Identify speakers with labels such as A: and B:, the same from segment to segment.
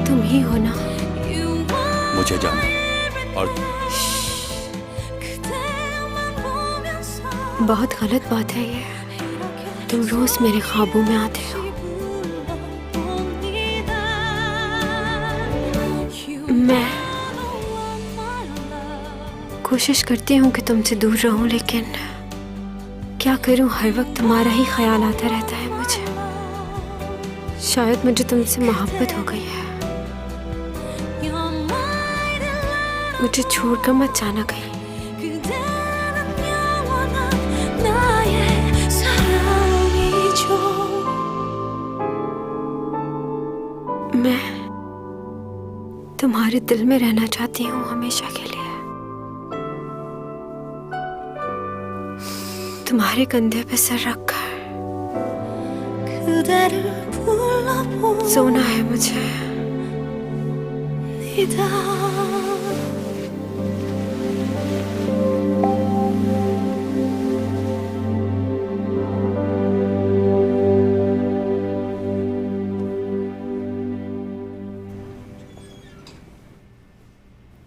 A: तुम ही हो ना?
B: मुझे जाना और
A: बहुत गलत बात है ये। तुम रोज मेरे ख्वाबों में आते हो। मैं कोशिश करती हूँ कि तुमसे दूर रहूं, लेकिन क्या करूं, हर वक्त तुम्हारा ही ख्याल आता रहता है मुझे। शायद मुझे तुमसे मोहब्बत हो गई है। मुझे छोड़कर मत जाना कहीं। मैं तुम्हारे दिल में रहना चाहती हूँ हमेशा के लिए। तुम्हारे कंधे पे सर रखकर सोना है मुझे।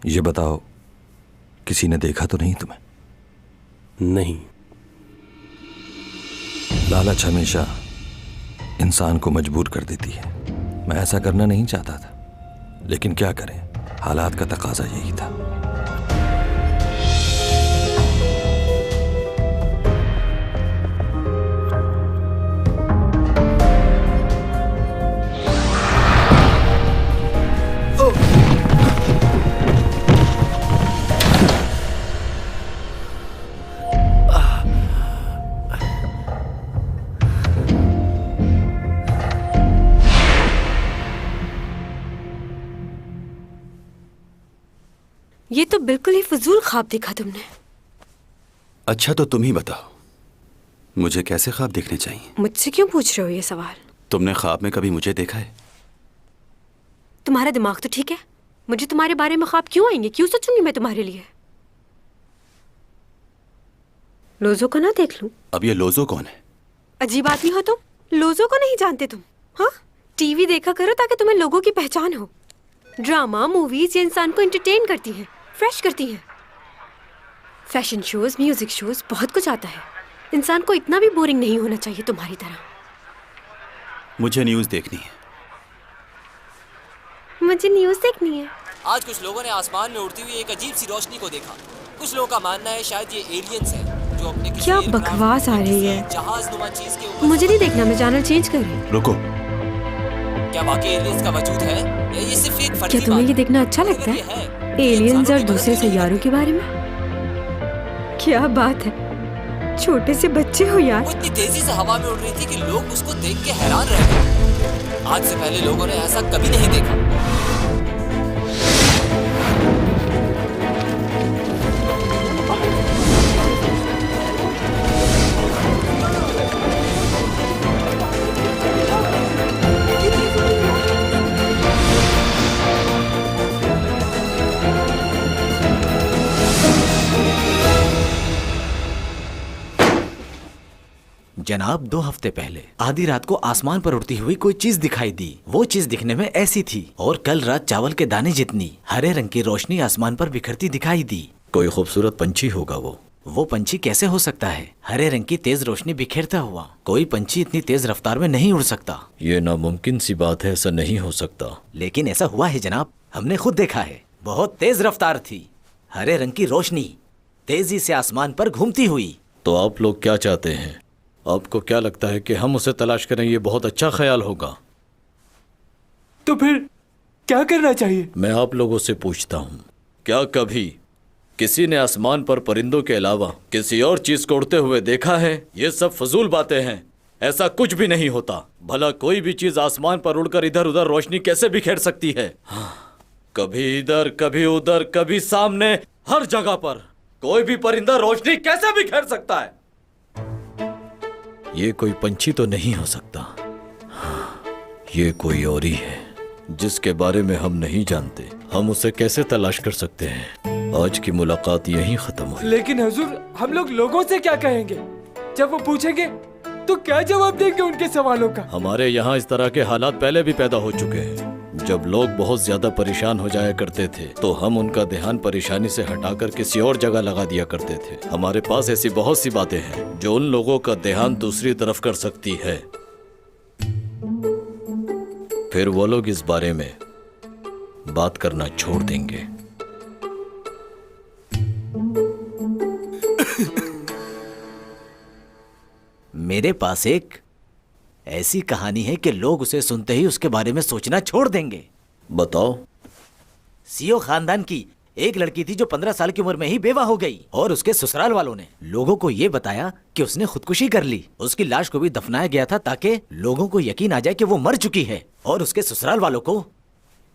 B: ये बताओ, किसी ने देखा तो नहीं तुम्हें?
C: नहीं।
B: लालच हमेशा इंसान को मजबूर कर देती है। मैं ऐसा करना नहीं चाहता था, लेकिन क्या करें, हालात का तकाजा यही था।
A: ये तो बिल्कुल ही फजूल ख्वाब देखा तुमने।
C: अच्छा तो तुम ही बताओ, मुझे कैसे ख्वाब देखने चाहिए?
A: मुझसे क्यों पूछ रहे हो ये सवाल?
C: तुमने ख्वाब में कभी मुझे देखा है?
A: तुम्हारा दिमाग तो ठीक है? मुझे तुम्हारे बारे में ख्वाब क्यों आएंगे? क्यों सोचूंगी मैं तुम्हारे लिए? लोजो को ना देख लूं?
C: अब ये लोजो कौन है?
A: अजीब आदमी हो तुम, लोजो को नहीं जानते तुम? हाँ, टीवी देखा करो ताकि तुम्हें लोगों की पहचान हो। ड्रामा मूवीज ये इंसान को एंटरटेन करती हैं, फ्रेश करती हैं। फैशन शोज, म्यूजिक शोज, बहुत कुछ आता है। इंसान को इतना भी बोरिंग नहीं होना चाहिए तुम्हारी तरह।
C: मुझे न्यूज़ देखनी है।
A: मुझे न्यूज़ देखनी है।
D: आज कुछ लोगों ने आसमान में उड़ती हुई एक अजीब सी रोशनी को देखा। कुछ लोगों का मानना है शायद ये एलियंस हैं जो अपने
A: क्या बकवास आ रही है?
D: जहाज़नुमा चीज के ऊपर।
A: मुझे नहीं देखना, मैं चैनल चेंज कर रही हूँ।
C: रुको,
D: क्या वाकई एलियंस का वजूद है या ये सिर्फ एक फर्जी
A: क्या तुम्हें
D: बात
A: ये देखना अच्छा लगता
D: अगर ये
A: है?
D: तो
A: एलियंस
D: इंसानों
A: और
D: की
A: दूसरे
D: मदद क्यों नहीं
A: सैयारों के बारे में? क्या बात है, छोटे से बच्चे हो यार।
D: वो इतनी तेजी से हवा में उड़ रही थी कि लोग उसको देख के हैरान रह गए। आज से पहले लोगों ने ऐसा कभी नहीं देखा।
E: जनाब, 2 हफ्ते पहले आधी रात को आसमान पर उड़ती हुई कोई चीज दिखाई दी। वो चीज दिखने में ऐसी थी और कल रात चावल के दाने जितनी हरे रंग की रोशनी आसमान पर बिखरती दिखाई दी।
B: कोई खूबसूरत पंछी होगा
E: वो पंछी कैसे हो सकता है? हरे रंग की तेज रोशनी बिखेरता हुआ कोई पंछी इतनी तेज रफ्तार में नहीं उड़ सकता।
B: ये नामुमकिन सी बात है, ऐसा नहीं हो सकता।
E: लेकिन ऐसा हुआ है जनाब, हमने खुद देखा है। बहुत तेज रफ्तार थी, हरे रंग की रोशनी तेजी से आसमान पर घूमती हुई।
B: तो आप लोग क्या चाहते हैं? आपको क्या लगता है कि हम उसे तलाश करें? ये बहुत अच्छा ख्याल होगा।
F: तो फिर क्या करना चाहिए?
B: मैं आप लोगों से पूछता हूँ, क्या कभी किसी ने आसमान पर परिंदों के अलावा किसी और चीज को उड़ते हुए देखा है? ये सब फजूल बातें हैं, ऐसा कुछ भी नहीं होता। भला कोई भी चीज आसमान पर उड़कर इधर उधर रोशनी कैसे बिखेर सकती है? कभी इधर, कभी उधर, कभी सामने, हर जगह पर कोई भी परिंदा रोशनी कैसे बिखेर सकता है? ये कोई पंछी तो नहीं हो सकता। ये कोई और ही है जिसके बारे में हम नहीं जानते। हम उसे कैसे तलाश कर सकते हैं? आज की मुलाकात यहीं खत्म हुई।
F: लेकिन हुजूर, हम लोग लोगों से क्या कहेंगे? जब वो पूछेंगे तो क्या जवाब देंगे उनके सवालों का?
B: हमारे यहाँ इस तरह के हालात पहले भी पैदा हो चुके हैं। जब लोग बहुत ज्यादा परेशान हो जाया करते थे तो हम उनका ध्यान परेशानी से हटाकर किसी और जगह लगा दिया करते थे। हमारे पास ऐसी बहुत सी बातें हैं जो उन लोगों का ध्यान दूसरी तरफ कर सकती है। फिर वो लोग इस बारे में बात करना छोड़ देंगे।
E: मेरे पास एक ऐसी कहानी है कि लोग उसे सुनते ही उसके बारे में सोचना छोड़ देंगे।
B: बताओ।
E: सीओ खानदान की एक लड़की थी जो 15 साल की उम्र में ही बेवा हो गई और उसके ससुराल वालों ने लोगों को ये बताया कि उसने खुदकुशी कर ली। उसकी लाश को भी दफनाया गया था ताकि लोगों को यकीन आ जाए कि वो मर चुकी है और उसके ससुराल वालों को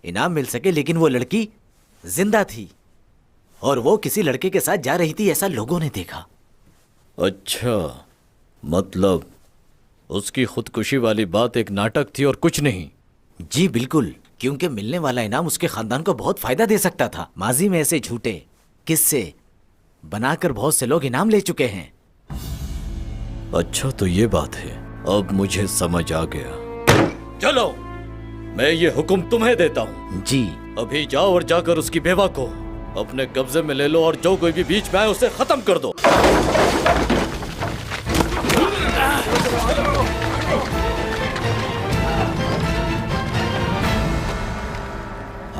E: इनाम मिल सके। लेकिन वो लड़की जिंदा थी और वो किसी लड़के के साथ जा रही थी, ऐसा लोगों ने देखा।
B: अच्छा, मतलब उसकी खुदकुशी वाली बात एक नाटक थी और कुछ नहीं।
E: जी बिल्कुल, क्योंकि मिलने वाला इनाम उसके खानदान को बहुत फायदा दे सकता था। माजी में ऐसे झूठे किस्से बनाकर बहुत से लोग इनाम ले चुके हैं।
B: अच्छा, तो ये बात है। अब मुझे समझ आ गया। चलो, मैं ये हुक्म तुम्हें देता हूँ।
E: जी।
B: अभी जाओ और जाकर उसकी बेवा को अपने कब्जे में ले लो और जो कोई भी बीच में आए उसे खत्म कर दो।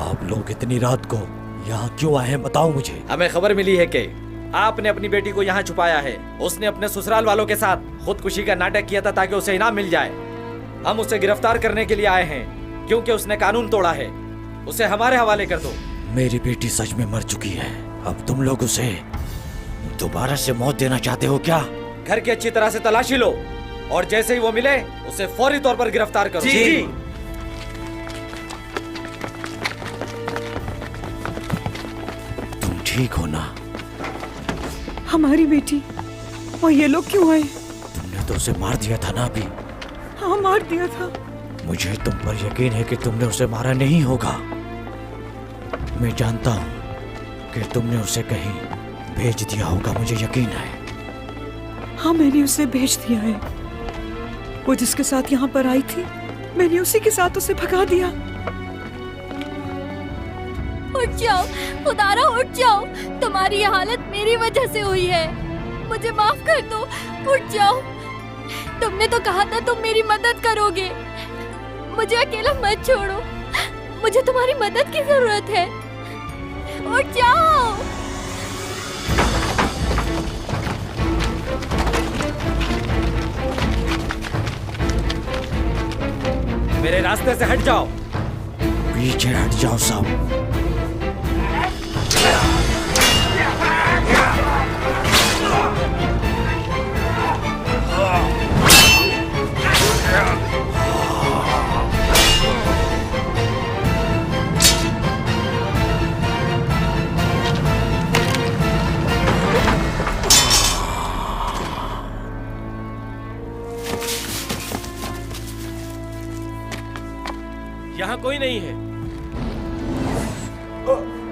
B: आप लोग इतनी रात को यहाँ क्यों आए हैं, बताओ मुझे।
G: हमें खबर मिली है कि आपने अपनी बेटी को यहाँ छुपाया है। उसने अपने ससुराल वालों के साथ खुदकुशी का नाटक किया था ताकि उसे इनाम मिल जाए। हम उसे गिरफ्तार करने के लिए आए हैं क्योंकि उसने कानून तोड़ा है। उसे हमारे हवाले कर दो।
B: मेरी बेटी सच में मर चुकी है। अब तुम लोग उसे दोबारा से मौत देना चाहते हो क्या?
G: घर की अच्छी तरह से तलाशी लो और जैसे ही वो मिले उसे फौरी तौर पर गिरफ्तार करो।
F: जी।
B: तुम ठीक हो ना?
H: हमारी बेटी और ये लोग क्यों आए?
B: तुमने तो उसे मार दिया था ना अभी।
H: हाँ, मार दिया था।
B: मुझे तुम पर यकीन है कि तुमने उसे मारा नहीं होगा। मैं जानता हूँ कि तुमने उसे कहीं भेज दिया होगा, मुझे यकीन है।
H: हाँ, मैंने उसे भेज दिया है। वो जिसके साथ यहाँ पर आई थी, मैंने उसी के साथ उसे भगा दिया।
I: उठ जाओ खुदारा, उठ जाओ। तुम्हारी ये हालत मेरी वजह से हुई है। मुझे माफ कर दो, उठ जाओ। तुमने तो कहा था तुम मेरी मदद करोगे। मुझे अकेला मत छोड़ो, मुझे तुम्हारी मदद की जरूरत है। उठ जाओ।
G: मेरे रास्ते से हट जाओ।
B: पीछे हट जाओ सब।
G: यहाँ कोई नहीं है।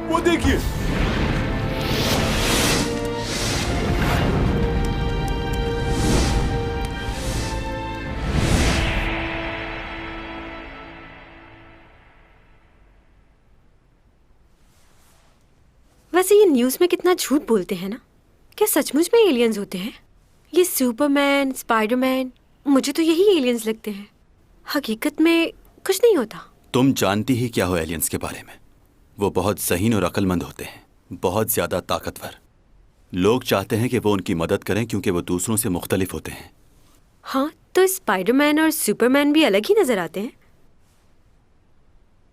F: वो देखिए।
A: वैसे ये न्यूज़ में कितना झूठ बोलते हैं ना। क्या सचमुच में एलियंस होते हैं? ये सुपरमैन, स्पाइडरमैन, मुझे तो यही एलियंस लगते हैं। हकीकत में कुछ नहीं होता।
C: तुम जानती ही क्या हो एलियंस के बारे में? वो बहुत ज़हीन और अक्लमंद होते हैं, बहुत ज़्यादा ताकतवर। लोग चाहते हैं कि वो उनकी मदद करें क्योंकि वो दूसरों से मुख्तलिफ होते हैं।
A: हाँ, तो स्पाइडरमैन और सुपरमैन भी अलग ही नजर आते हैं।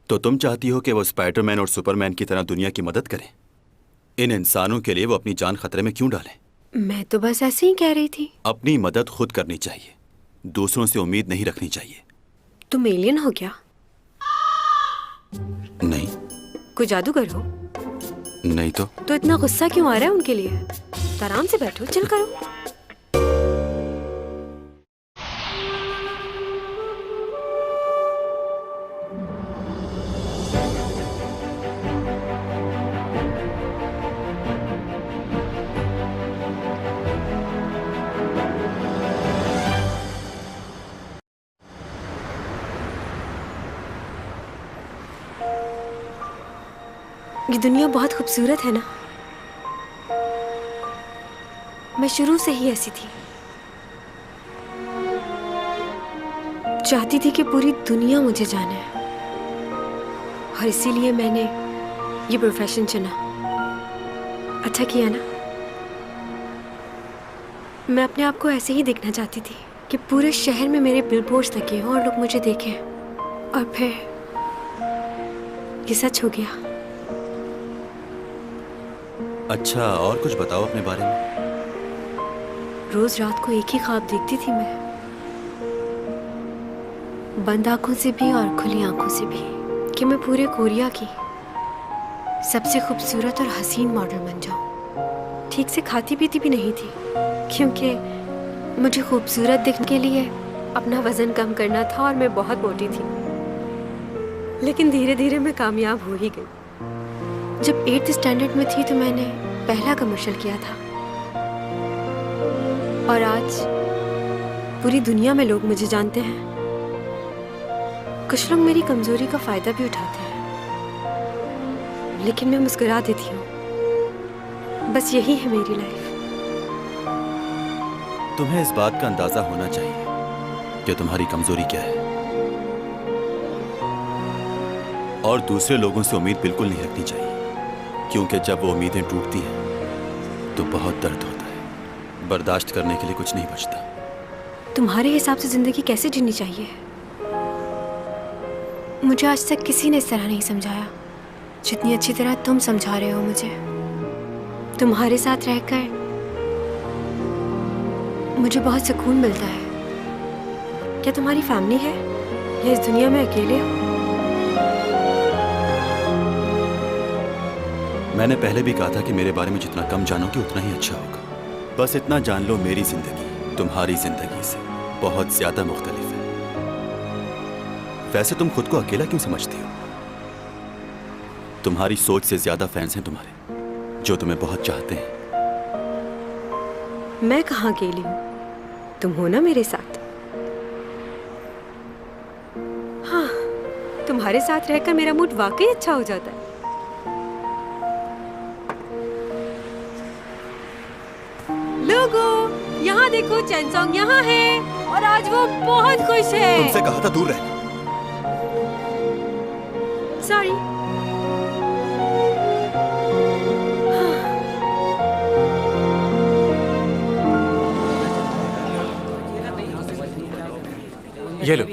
C: तो तुम चाहती हो कि वो स्पाइडरमैन और सुपरमैन की तरह दुनिया की मदद करें? इन इंसानों के लिए वो अपनी जान खतरे में क्यों डालें?
A: मैं तो बस ऐसे ही कह रही थी।
C: अपनी मदद खुद करनी चाहिए, दूसरों से उम्मीद नहीं रखनी चाहिए।
A: तुम एलियन हो क्या?
C: नहीं।
A: कोई जादूगर हो?
C: नहीं तो
A: इतना गुस्सा क्यों आ रहा है उनके लिए? तो आराम से बैठो, चिल करो। ये दुनिया बहुत खूबसूरत है ना। मैं शुरू से ही ऐसी थी, चाहती थी कि पूरी दुनिया मुझे जाने, और इसीलिए मैंने ये प्रोफेशन चुना। अच्छा किया ना। मैं अपने आप को ऐसे ही देखना चाहती थी कि पूरे शहर में मेरे बिलबोर्ड्स लगे हों और लोग मुझे देखें, और फिर ये सच हो गया।
C: अच्छा, और कुछ बताओ अपने बारे में।
A: रोज रात को एक ही ख्वाब देखती थी मैं, बंद आंखों से भी और खुली आंखों से भी, कि मैं पूरे कोरिया की सबसे खूबसूरत और हसीन मॉडल बन जाऊं। ठीक से खाती पीती भी नहीं थी, क्योंकि मुझे खूबसूरत दिखने के लिए अपना वजन कम करना था और मैं बहुत मोटी थी। लेकिन धीरे धीरे मैं कामयाब हो ही गई। जब 8th स्टैंडर्ड में थी तो मैंने पहला कमर्शियल किया था, और आज पूरी दुनिया में लोग मुझे जानते हैं। कुछ लोग मेरी कमजोरी का फायदा भी उठाते हैं, लेकिन मैं मुस्कुरा देती हूँ। बस यही है मेरी लाइफ।
C: तुम्हें इस बात का अंदाजा होना चाहिए कि तुम्हारी कमजोरी क्या है, और दूसरे लोगों से उम्मीद बिल्कुल नहीं रखनी चाहिए, क्योंकि जब वो उम्मीदें टूटती हैं तो बहुत दर्द होता है। बर्दाश्त करने के लिए कुछ नहीं बचता।
A: तुम्हारे हिसाब से जिंदगी कैसे जीनी चाहिए? मुझे आज तक किसी ने इस तरह नहीं समझाया जितनी अच्छी तरह तुम समझा रहे हो मुझे। तुम्हारे साथ रहकर मुझे बहुत सुकून मिलता है। क्या तुम्हारी फैमिली है या इस दुनिया में अकेले हो?
C: मैंने पहले भी कहा था कि मेरे बारे में जितना कम जानोगे उतना ही अच्छा होगा। बस इतना जान लो, मेरी जिंदगी तुम्हारी जिंदगी से बहुत ज्यादा मुख्तलिफ है। वैसे तुम खुद को अकेला क्यों समझती हो? तुम्हारी सोच से ज्यादा फैंस हैं तुम्हारे, जो तुम्हें बहुत चाहते हैं।
A: मैं कहाँ अकेली हूँ? तुम हो ना मेरे साथ। हाँ, तुम्हारे साथ रहकर मेरा मूड वाकई अच्छा हो जाता है। लोगों, यहाँ देखो, चैनसोंग यहाँ है और आज वो बहुत खुश है।
C: तुमसे कहा था दूर रहना।
A: सॉरी।
J: ये लो।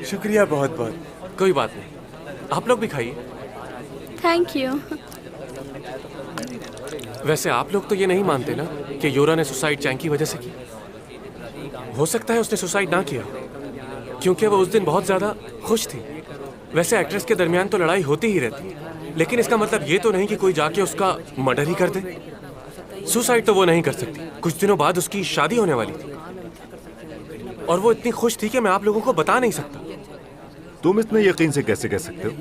F: शुक्रिया बहुत बहुत।
J: कोई बात नहीं, आप लोग भी खाइए।
I: Thank you.
J: वैसे आप लोग तो ये नहीं मानते ना कि योरा ने सुसाइड चैंग की वजह से की। हो सकता है उसने सुसाइड ना किया क्योंकि वो उस दिन बहुत ज़्यादा खुश थी। वैसे एक्ट्रेस के दरमियान तो लड़ाई होती ही रहती है, लेकिन इसका मतलब ये तो नहीं कि कोई जाके उसका मर्डर ही कर दे। सुसाइड तो वो नहीं कर सकती। कुछ दिनों बाद उसकी शादी होने वाली थी और वो इतनी खुश थी कि मैं आप लोगों को बता नहीं सकता।
K: तुम इतने यकीन से कैसे कह सकते हो?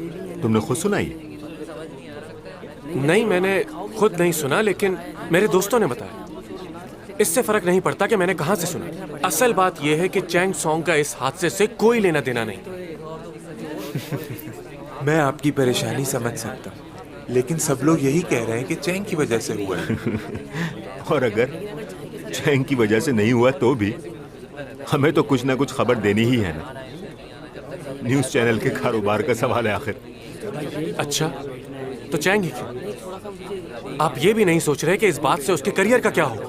K: तुमने खुद सुना ही?
J: नहीं, मैंने खुद नहीं सुना, लेकिन मेरे दोस्तों ने बताया। इससे फर्क नहीं पड़ता कि मैंने कहां से सुना। असल बात यह है कि चैंग सॉन्ग का इस हादसे से कोई लेना देना नहीं।
L: मैं आपकी परेशानी समझ सकता हूँ, लेकिन सब लोग यही कह रहे हैं कि चैंग की वजह से हुआ है।
K: और अगर चैंग की वजह से नहीं हुआ तो भी हमें तो कुछ ना कुछ खबर देनी ही है ना। न्यूज़ चैनल के कारोबार का सवाल है आखिर।
J: अच्छा, तो चैंग ही क्यों? आप ये भी नहीं सोच रहे कि इस बात से उसके करियर का क्या होगा?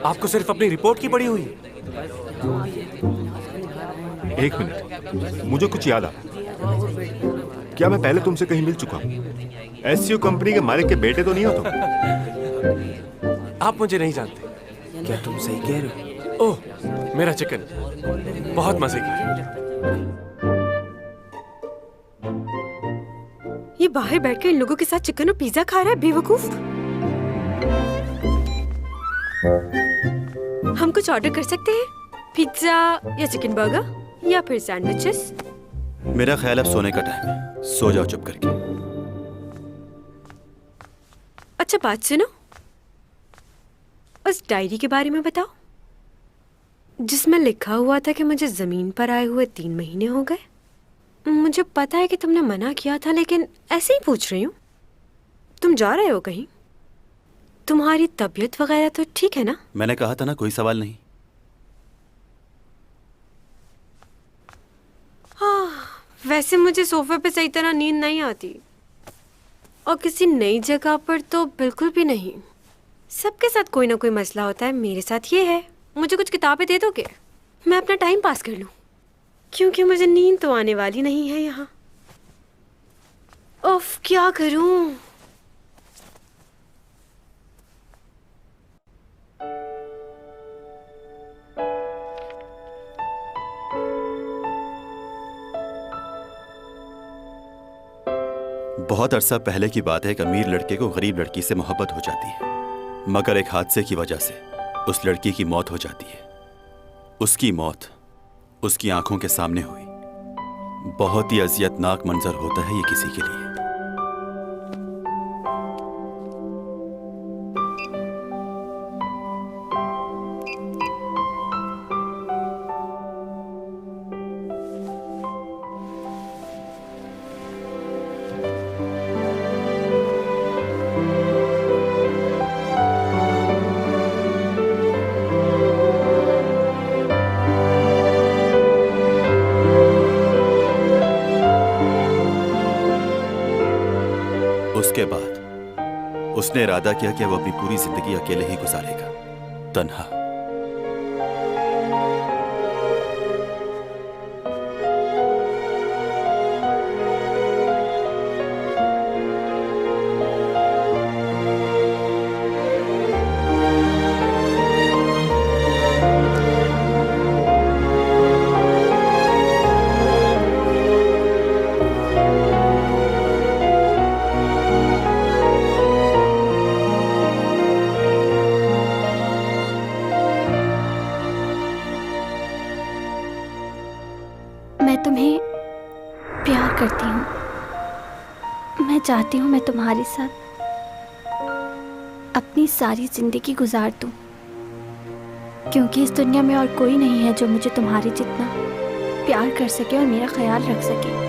J: आपको सिर्फ अपनी रिपोर्ट की पड़ी हुई।
K: एक मिनट, मुझे कुछ याद आ। क्या मैं पहले तुमसे कहीं मिल चुका हूँ? एससीओ कंपनी के मालिक के बेटे तो नहीं हो तुम?
J: आप मुझे नहीं जानते।
L: क्या तुम सही कह रहे हो?
J: ओह, मेरा चिकन बहुत मजे का।
A: ये बाहर बैठकर इन लोगों के साथ चिकन और पिज्जा खा रहा है, बेवकूफ। हम कुछ ऑर्डर कर सकते हैं? पिज्जा या चिकन बर्गर या फिर सैंडविचेस?
C: मेरा ख्याल अब सोने का टाइम है, सो जाओ चुप करके।
A: अच्छा बात सुनो, उस डायरी के बारे में बताओ जिसमें लिखा हुआ था कि मुझे जमीन पर आए हुए 3 महीने हो गए। मुझे पता है कि तुमने मना किया था, लेकिन ऐसे ही पूछ रही हूँ। तुम जा रहे हो कहीं? तुम्हारी तबीयत वगैरह तो ठीक है ना?
C: मैंने कहा था ना, कोई सवाल नहीं।
A: हाँ, वैसे मुझे सोफे पे सही तरह नींद नहीं आती, और किसी नई जगह पर तो बिल्कुल भी नहीं। सबके साथ कोई ना कोई मसला होता है, मेरे साथ ये है। मुझे कुछ किताबें दे दोगे? मैं अपना टाइम पास कर लूं, क्योंकि मुझे नींद तो आने वाली नहीं है यहाँ। उफ, क्या करूं?
C: बहुत अरसा पहले की बात है, एक अमीर लड़के को गरीब लड़की से मोहब्बत हो जाती है, मगर एक हादसे की वजह से उस लड़की की मौत हो जाती है। उसकी मौत उसकी आंखों के सामने हुई। बहुत ही अजियतनाक मंजर होता है ये किसी के लिए। उसके बाद उसने इरादा किया कि वो अपनी पूरी जिंदगी अकेले ही गुजारेगा, तन्हा।
I: मैं तुम्हें प्यार करती हूँ। मैं चाहती हूँ मैं तुम्हारे साथ अपनी सारी जिंदगी गुजार दूँ, क्योंकि इस दुनिया में और कोई नहीं है जो मुझे तुम्हारे जितना प्यार कर सके और मेरा ख्याल रख सके।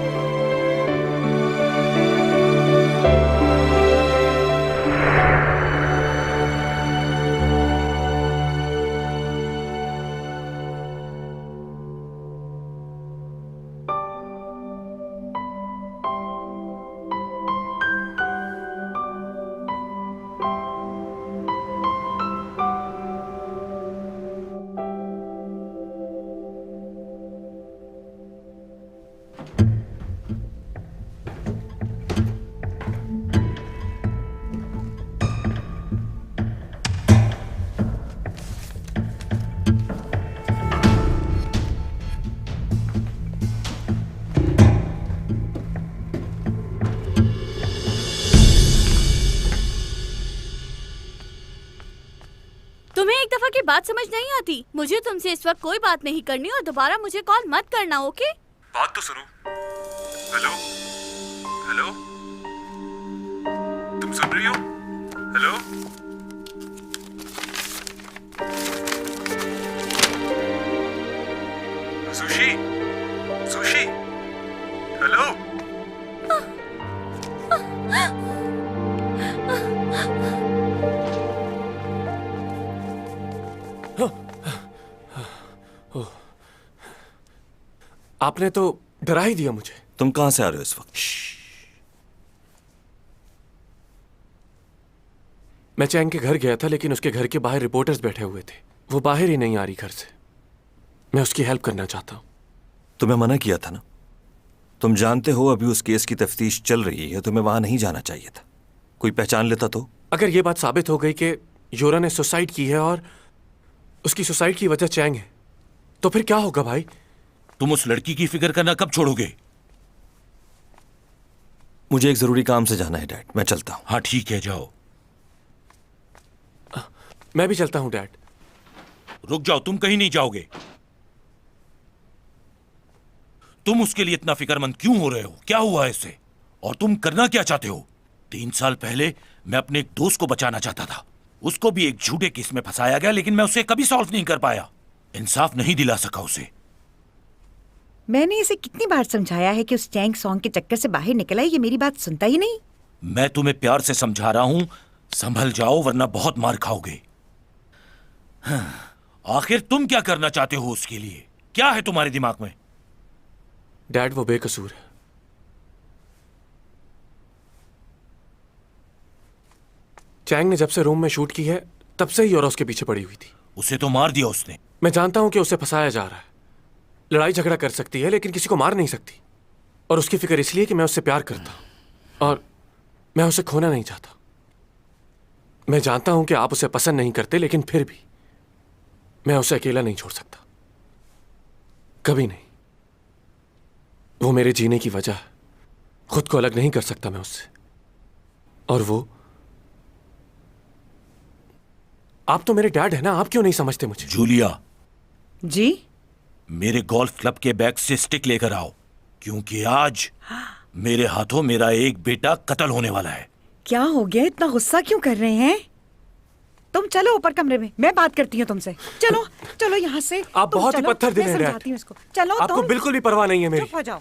M: तुम्हें एक दफा की बात समझ नहीं आती? मुझे तुमसे इस वक्त कोई बात नहीं करनी और दोबारा मुझे कॉल मत करना, ओके?
L: बात तो सुनो। हेलो हेलो, तुम सुन रही हो? Hello, sushi sushi, hello.
J: आपने तो डरा ही दिया मुझे।
N: तुम कहां से आ रहे हो इस वक्त?
J: मैं चैंग के घर गया था, लेकिन उसके घर के बाहर रिपोर्टर्स बैठे हुए थे। वो बाहर ही नहीं आ रही घर से। मैं उसकी हेल्प करना चाहता हूँ।
N: तुम्हें मना किया था ना? तुम जानते हो अभी उस केस की तफ्तीश चल रही है, तुम्हें वहां नहीं जाना चाहिए था। कोई पहचान लेता तो?
J: अगर ये बात साबित हो गई कि योरा ने सुसाइड की है और उसकी सुसाइड की वजह चैंग है, तो फिर क्या होगा भाई?
O: तुम उस लड़की की फिक्र करना कब छोड़ोगे?
N: मुझे एक जरूरी काम से जाना है डैड, मैं चलता हूँ।
O: हाँ ठीक है, जाओ।
J: मैं भी चलता हूँ डैड।
O: रुक जाओ, तुम कहीं नहीं जाओगे। तुम उसके लिए इतना फिक्रमंद क्यों हो रहे हो? क्या हुआ इससे? और तुम करना क्या चाहते हो? 3 साल पहले मैं अपने एक दोस्त को बचाना चाहता था। उसको भी एक झूठे केस में फंसाया गया, लेकिन मैं उसे कभी सॉल्व नहीं कर पाया। इंसाफ नहीं दिला सका उसे।
H: मैंने इसे कितनी बार समझाया है कि उस चैंग सॉन्ग के चक्कर से बाहर निकला है, ये मेरी बात सुनता ही नहीं।
O: मैं तुम्हें प्यार से समझा रहा हूं, संभल जाओ वरना बहुत मार खाओगे। आखिर तुम क्या करना चाहते हो उसके लिए? क्या है तुम्हारे दिमाग में?
J: डैड वो बेकसूर है। चैंग ने जब से रूम में शूट की है तब से ही योरा उसके पीछे पड़ी हुई थी।
O: उसे तो मार दिया उसने।
J: मैं जानता हूं कि उसे फंसाया जा रहा है। लड़ाई झगड़ा कर सकती है लेकिन किसी को मार नहीं सकती। और उसकी फिक्र इसलिए कि मैं उससे प्यार करता हूं और मैं उसे खोना नहीं चाहता। मैं जानता हूं कि आप उसे पसंद नहीं करते, लेकिन फिर भी मैं उसे अकेला नहीं छोड़ सकता, कभी नहीं। वो मेरे जीने की वजह है। खुद को अलग नहीं कर सकता मैं उससे। और वो आप तो मेरे डैड है ना, आप क्यों नहीं समझते मुझे?
O: जूलिया
H: जी,
O: मेरे गोल्फ क्लब के बैग से स्टिक लेकर आओ, क्योंकि आज मेरे हाथों मेरा एक बेटा कत्ल होने वाला है।
H: क्या हो गया? इतना गुस्सा क्यों कर रहे हैं? तुम चलो ऊपर कमरे में, मैं बात करती हूँ तुमसे। चलो चलो यहाँ से।
J: आप बहुत ही पत्थर दिल हैं डैड।
H: इसको चलो।
J: आपको बिल्कुल भी परवाह नहीं है मेरी।
H: चुप हो जाओ।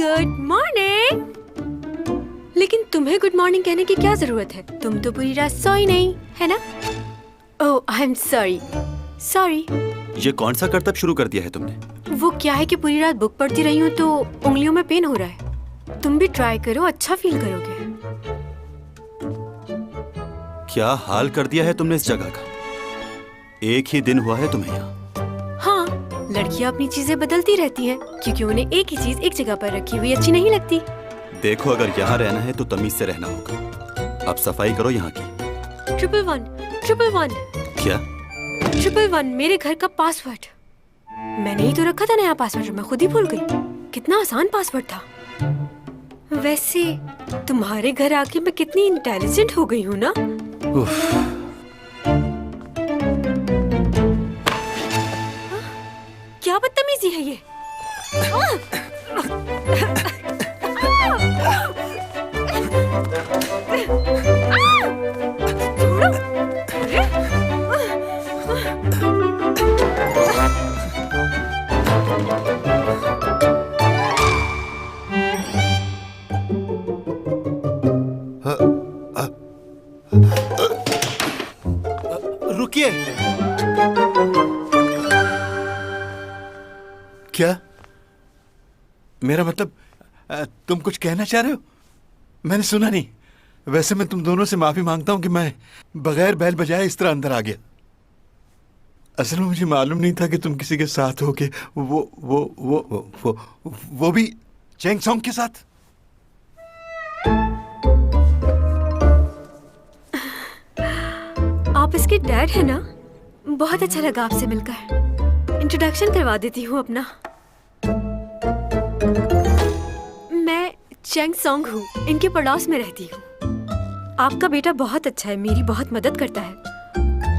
A: Good morning. लेकिन तुम्हें गुड मॉर्निंग कहने की क्या जरूरत है? तुम तो पूरी रात सोई नहीं, है ना? ओह, आई एम सॉरी। सॉरी।
C: ये कौन सा करतब शुरू कर दिया है तुमने?
A: वो क्या है कि पूरी रात बुक पढ़ती रही हूँ तो उंगलियों में पेन हो रहा है। तुम भी ट्राई करो, अच्छा फील करोगे।
C: क्या हाल कर दिया है तुमने इस जगह का? एक ही दिन हुआ है तुम्हें यहाँ।
A: हाँ, लड़कियाँ अपनी चीजें बदलती रहती हैं, क्योंकि उन्हें एक ही चीज एक जगह पर रखी हुई अच्छी नहीं लगती।
C: देखो, अगर यहाँ रहना है तो तमीज से रहना होगा। अब सफाई करो यहाँ की।
A: 111
C: क्या?
A: 111 मेरे घर का पासवर्ड। मैंने ही तो रखा था नया पासवर्ड, मैं खुद ही भूल गई। कितना आसान पासवर्ड था। वैसे तुम्हारे घर आके मैं कितनी इंटेलिजेंट हो गई हूँ ना। क्या बदतमीजी है ये?
K: रुकिए। क्या? मेरा मतलब, तुम कुछ कहना चाह रहे हो? मैंने सुना नहीं। वैसे मैं तुम दोनों से माफी मांगता हूं कि मैं बगैर बैल बजाए इस तरह अंदर आ गया। असल में मुझे मालूम नहीं था कि तुम किसी के साथ हो के वो भी चैंग सॉन्ग के साथ।
A: आप इसके डैड है ना? बहुत अच्छा लगा आपसे मिलकर। इंट्रोडक्शन करवा देती हूँ अपना। मैं चैंग सॉन्ग हूँ, इनके पड़ोस में रहती हूँ। आपका बेटा बहुत अच्छा है, मेरी बहुत मदद करता है।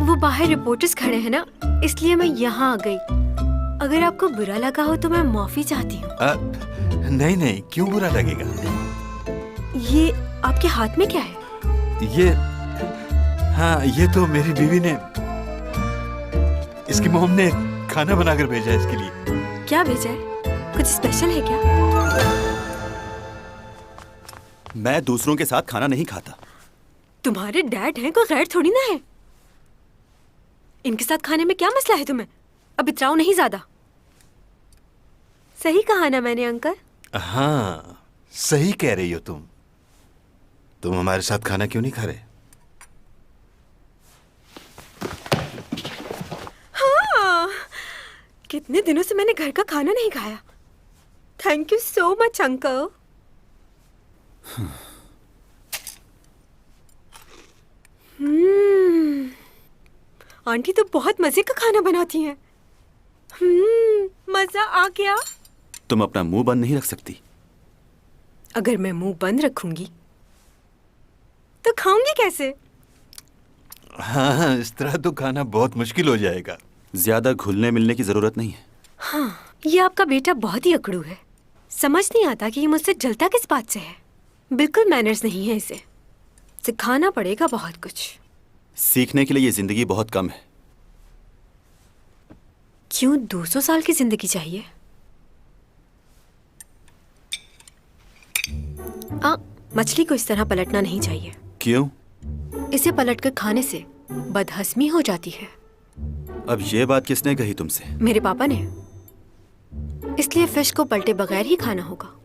A: वो बाहर रिपोर्टर्स खड़े हैं ना, इसलिए मैं यहाँ आ गई। अगर आपको बुरा लगा हो तो मैं माफी चाहती हूँ।
K: नहीं नहीं, क्यों बुरा लगेगा?
A: ये आपके हाथ में क्या है?
K: हाँ, ये तो मेरी बीवी ने, इसकी मोम ने खाना बनाकर भेजा इसके लिए।
A: क्या भेजा है? कुछ स्पेशल है क्या?
C: मैं दूसरों के साथ खाना नहीं खाता।
A: तुम्हारे डैड हैं, कोई गैर थोड़ी ना है। इनके साथ खाने में क्या मसला है तुम्हें? अब इतराओ नहीं ज्यादा। सही कहा ना मैंने अंकल?
K: हाँ, सही कह रही हो तुम। तुम हमारे साथ खाना क्यों नहीं खा रहे?
A: हाँ, कितने दिनों से मैंने घर का खाना नहीं खाया। Thank you so much uncle. Aunty तो बहुत मजे का खाना बनाती हैं। मजा आ गया।
C: तुम अपना मुंह बंद नहीं रख सकती?
A: अगर मैं मुंह बंद रखूंगी तो खाऊंगी कैसे?
K: हाँ, इस तरह तो खाना बहुत मुश्किल हो जाएगा।
C: ज्यादा घुलने मिलने की जरूरत नहीं है।
A: हाँ, ये आपका बेटा बहुत ही अकड़ू है। समझ नहीं आता कि ये मुझसे जलता किस बात से है। बिल्कुल मैनर्स नहीं है इसे। सिखाना पड़ेगा बहुत कुछ।
C: सीखने के लिए ये जिंदगी बहुत कम है।
A: क्यों 200 साल की जिंदगी चाहिए? मछली को इस तरह पलटना नहीं चाहिए।
C: क्यों?
A: इसे पलटकर खाने से बदहजमी हो जाती है।
C: अब ये बात किसने कही तुमसे?
A: मेरे पापा ने। इसलिए फिश को पलटे बगैर ही खाना होगा।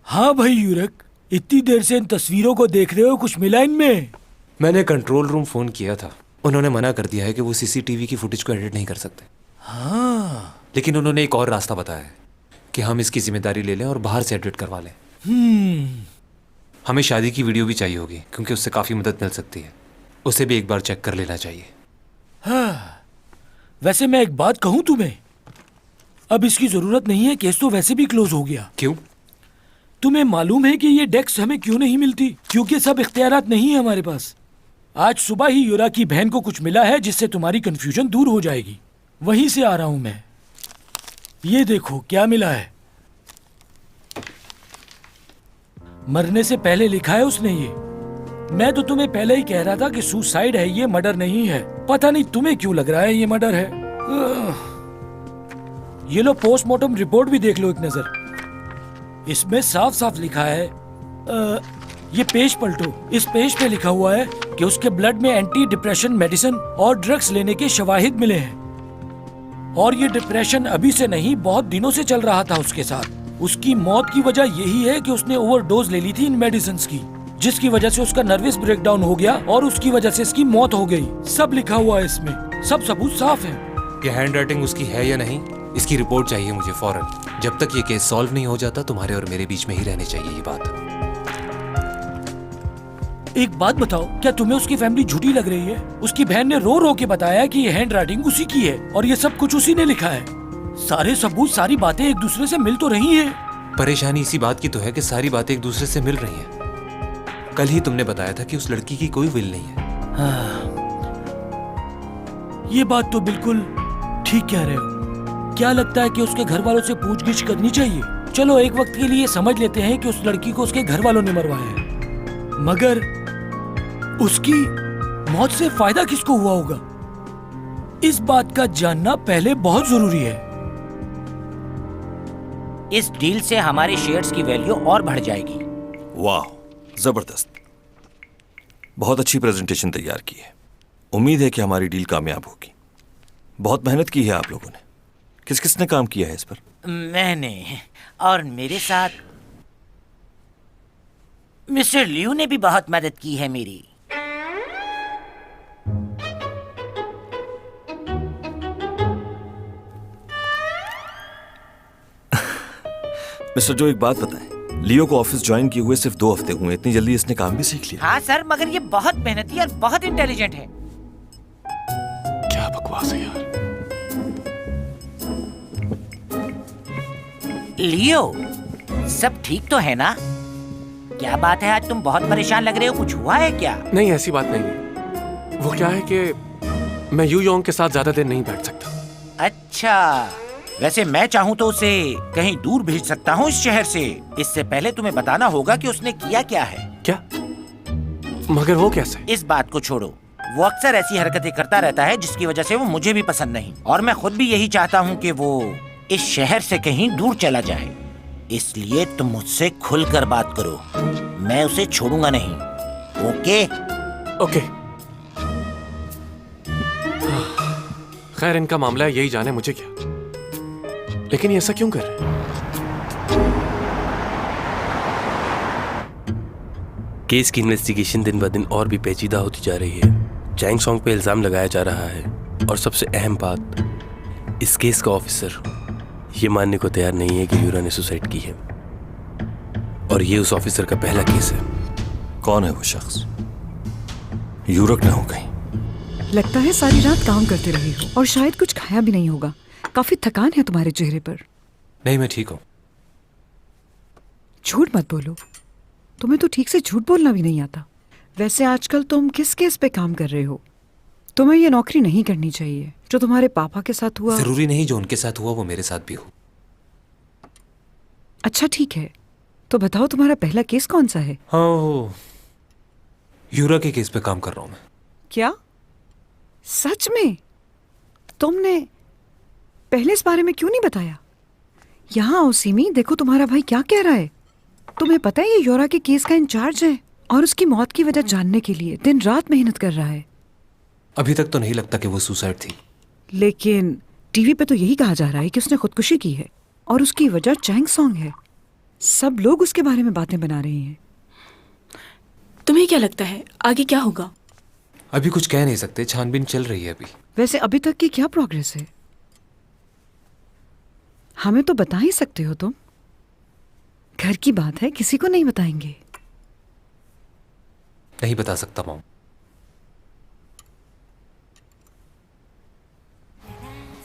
P: हाँ भाई यूरक, इतनी देर से इन तस्वीरों को देख रहे हो, कुछ मिला इनमें?
J: मैंने कंट्रोल रूम फोन किया था। उन्होंने मना कर दिया है कि वो सीसीटीवी की फुटेज को एडिट नहीं कर सकते।
P: हाँ,
J: लेकिन उन्होंने एक और रास्ता बताया है कि हम इसकी जिम्मेदारी ले लें और बाहर से एडिट करवा लें। हमें शादी की वीडियो भी चाहिए होगी क्योंकि उससे काफी मदद मिल सकती है। उसे भी एक बार चेक कर लेना चाहिए।
P: हाँ, वैसे मैं एक बात कहूँ तुम्हें, अब इसकी जरूरत नहीं है। केस तो वैसे भी क्लोज हो गया।
J: क्यों?
P: तुम्हें मालूम है कि ये डेस्क हमें क्यों नहीं मिलती? क्योंकि सब इख्तियारात नहीं है हमारे पास। आज सुबह ही यूरा की बहन को कुछ मिला है जिससे तुम्हारी कंफ्यूजन दूर हो जाएगी। वहीं से आ रहा हूं मैं। ये देखो क्या मिला है। मरने से पहले लिखा है उसने ये। मैं तो तुम्हें पहले ही कह रहा था कि सुसाइड है, ये मर्डर नहीं है। पता नहीं तुम्हें क्यों लग रहा है ये मर्डर है। ये लो, पोस्टमार्टम रिपोर्ट भी देख लो एक नजर। इसमें साफ साफ लिखा है, ये पेज पलटो। इस पेज पे लिखा हुआ है कि उसके ब्लड में एंटी डिप्रेशन मेडिसिन और ड्रग्स लेने के शवाहिद मिले हैं। और ये डिप्रेशन अभी से नहीं, बहुत दिनों से चल रहा था उसके साथ। उसकी मौत की वजह यही है कि उसने ओवरडोज ले ली थी इन मेडिसिन की, जिसकी वजह से उसका नर्वस ब्रेकडाउन हो गया और उसकी वजह से इसकी मौत हो गई। सब लिखा हुआ है इसमें, सब सबूत साफ है।
J: ये हैंड राइटिंग उसकी है या नहीं, इसकी रिपोर्ट चाहिए मुझे फौरन। जब तक ये केस सॉल्व नहीं हो जाता तुम्हारे और मेरे बीच में ही रहनी चाहिए ये बात।
P: एक बात बताओ, क्या तुम्हें उसकी फैमिली झूठी लग रही है? उसकी बहन ने रो रो के बताया कि ये हैंड राइटिंग उसी की है और ये सब कुछ उसी ने लिखा है। सारे सबूत, सारी बातें एक दूसरे से मिल तो रही हैं।
J: परेशानी इसी बात की तो है कि सारी बातें एक दूसरे से मिल रही हैं। कल ही तुमने बताया था कि उस लड़की की कोई विल नहीं है।
P: हाँ, ये बात तो बिल्कुल ठीक कह रहे हो। क्या लगता है कि उसके घर वालों से पूछगिछ करनी चाहिए? चलो एक वक्त के लिए समझ लेते हैं कि उस लड़की को उसके घर वालों ने मरवाया है, मगर उसकी मौत से फायदा किसको हुआ होगा? इस बात का जानना पहले बहुत जरूरी है।
Q: इस डील से हमारे शेयर्स की वैल्यू और बढ़ जाएगी।
N: वाह, जबरदस्त। बहुत अच्छी प्रेजेंटेशन तैयार की है। उम्मीद है कि हमारी डील कामयाब होगी। बहुत मेहनत की है आप लोगों ने। किस किसने काम किया है इस पर?
Q: मैंने, और मेरे साथ मिस्टर लियू ने भी बहुत मदद की है मेरी।
N: मिस्टर जो, एक बात बताएं, लियो को ऑफिस ज्वाइन किए हुए सिर्फ 2 हफ्ते हुए, इतनी जल्दी इसने काम भी सीख लिया?
Q: हाँ सर, मगर ये बहुत मेहनती और बहुत इंटेलिजेंट है।
J: क्या बकवास है यार।
Q: लियो, सब ठीक तो है ना? क्या बात है, आज तुम बहुत परेशान लग रहे हो, कुछ हुआ है क्या?
J: नहीं, ऐसी बात नहीं है। वो क्या है कि मैं यू योंग के साथ ज्यादा देर नहीं बैठ सकता।
Q: अच्छा, वैसे मैं चाहूँ तो उसे कहीं दूर भेज सकता हूँ इस शहर से। इससे पहले तुम्हें बताना होगा कि उसने किया क्या है।
J: क्या? मगर वो कैसे?
Q: इस बात को छोड़ो, वो अक्सर ऐसी हरकतें करता रहता है जिसकी वजह से वो मुझे भी पसंद नहीं, और मैं खुद भी यही चाहता हूँ कि वो इस शहर से कहीं दूर चला जाए। इसलिए तुम मुझसे खुलकर बात करो, मैं उसे छोड़ूंगा नहीं। ओके?
J: ओके। खैर, इनका मामला है, यही जाने मुझे क्या। लेकिन ये ऐसा क्यों कर रहे हैं?
R: केस की इन्वेस्टिगेशन दिन ब दिन और भी पेचीदा होती जा रही है। चैंग सॉन्ग पे इल्जाम लगाया जा रहा है और सबसे अहम बात, इस केस का ऑफिसर ये मानने को तैयार नहीं है कि यूरा ने सुसाइड की है। और ये उस ऑफिसर का पहला केस है।
N: कौन है वो शख्स? यूरक ना हो कहीं?
H: लगता है सारी रात काम करते रहे हो और शायद कुछ खाया भी नहीं होगा। काफी थकान है तुम्हारे चेहरे पर।
R: नहीं, मैं ठीक हूँ।
H: झूठ मत बोलो, तुम्हें तो ठीक से झूठ बोलना भी नहीं आता। वैसे आजकल तुम किस केस पे काम कर रहे हो? तुम्हें ये नौकरी नहीं करनी चाहिए। जो तुम्हारे पापा के साथ हुआ।
R: जरूरी नहीं जो उनके साथ हुआ वो मेरे साथ भी हो।
H: अच्छा ठीक है, तो बताओ तुम्हारा पहला केस कौन सा है?
R: हाँ, यूरा के केस पे काम कर रहा हूँ मैं।
H: क्या सच में? तुमने पहले इस बारे में क्यों नहीं बताया? यहाँ आओ सिमी, देखो तुम्हारा भाई क्या कह रहा है। तुम्हें पता है ये यूरा के केस का इंचार्ज है और उसकी मौत की वजह जानने के लिए दिन रात मेहनत कर रहा है।
R: अभी तक तो नहीं लगता कि वो सुसाइड थी।
H: लेकिन टीवी पे तो यही कहा जा रहा है कि उसने खुदकुशी की है और उसकी वजह चैंग सॉन्ग है। सब लोग उसके बारे में बातें बना रहे हैं।
S: तुम्हें क्या लगता है आगे क्या होगा?
R: अभी कुछ कह नहीं सकते, छानबीन चल रही है अभी।
H: वैसे अभी तक की क्या प्रोग्रेस है? हमें तो बता ही सकते हो तुम। घर की बात है, किसी को नहीं बताएंगे।
R: नहीं बता सकता मॉम।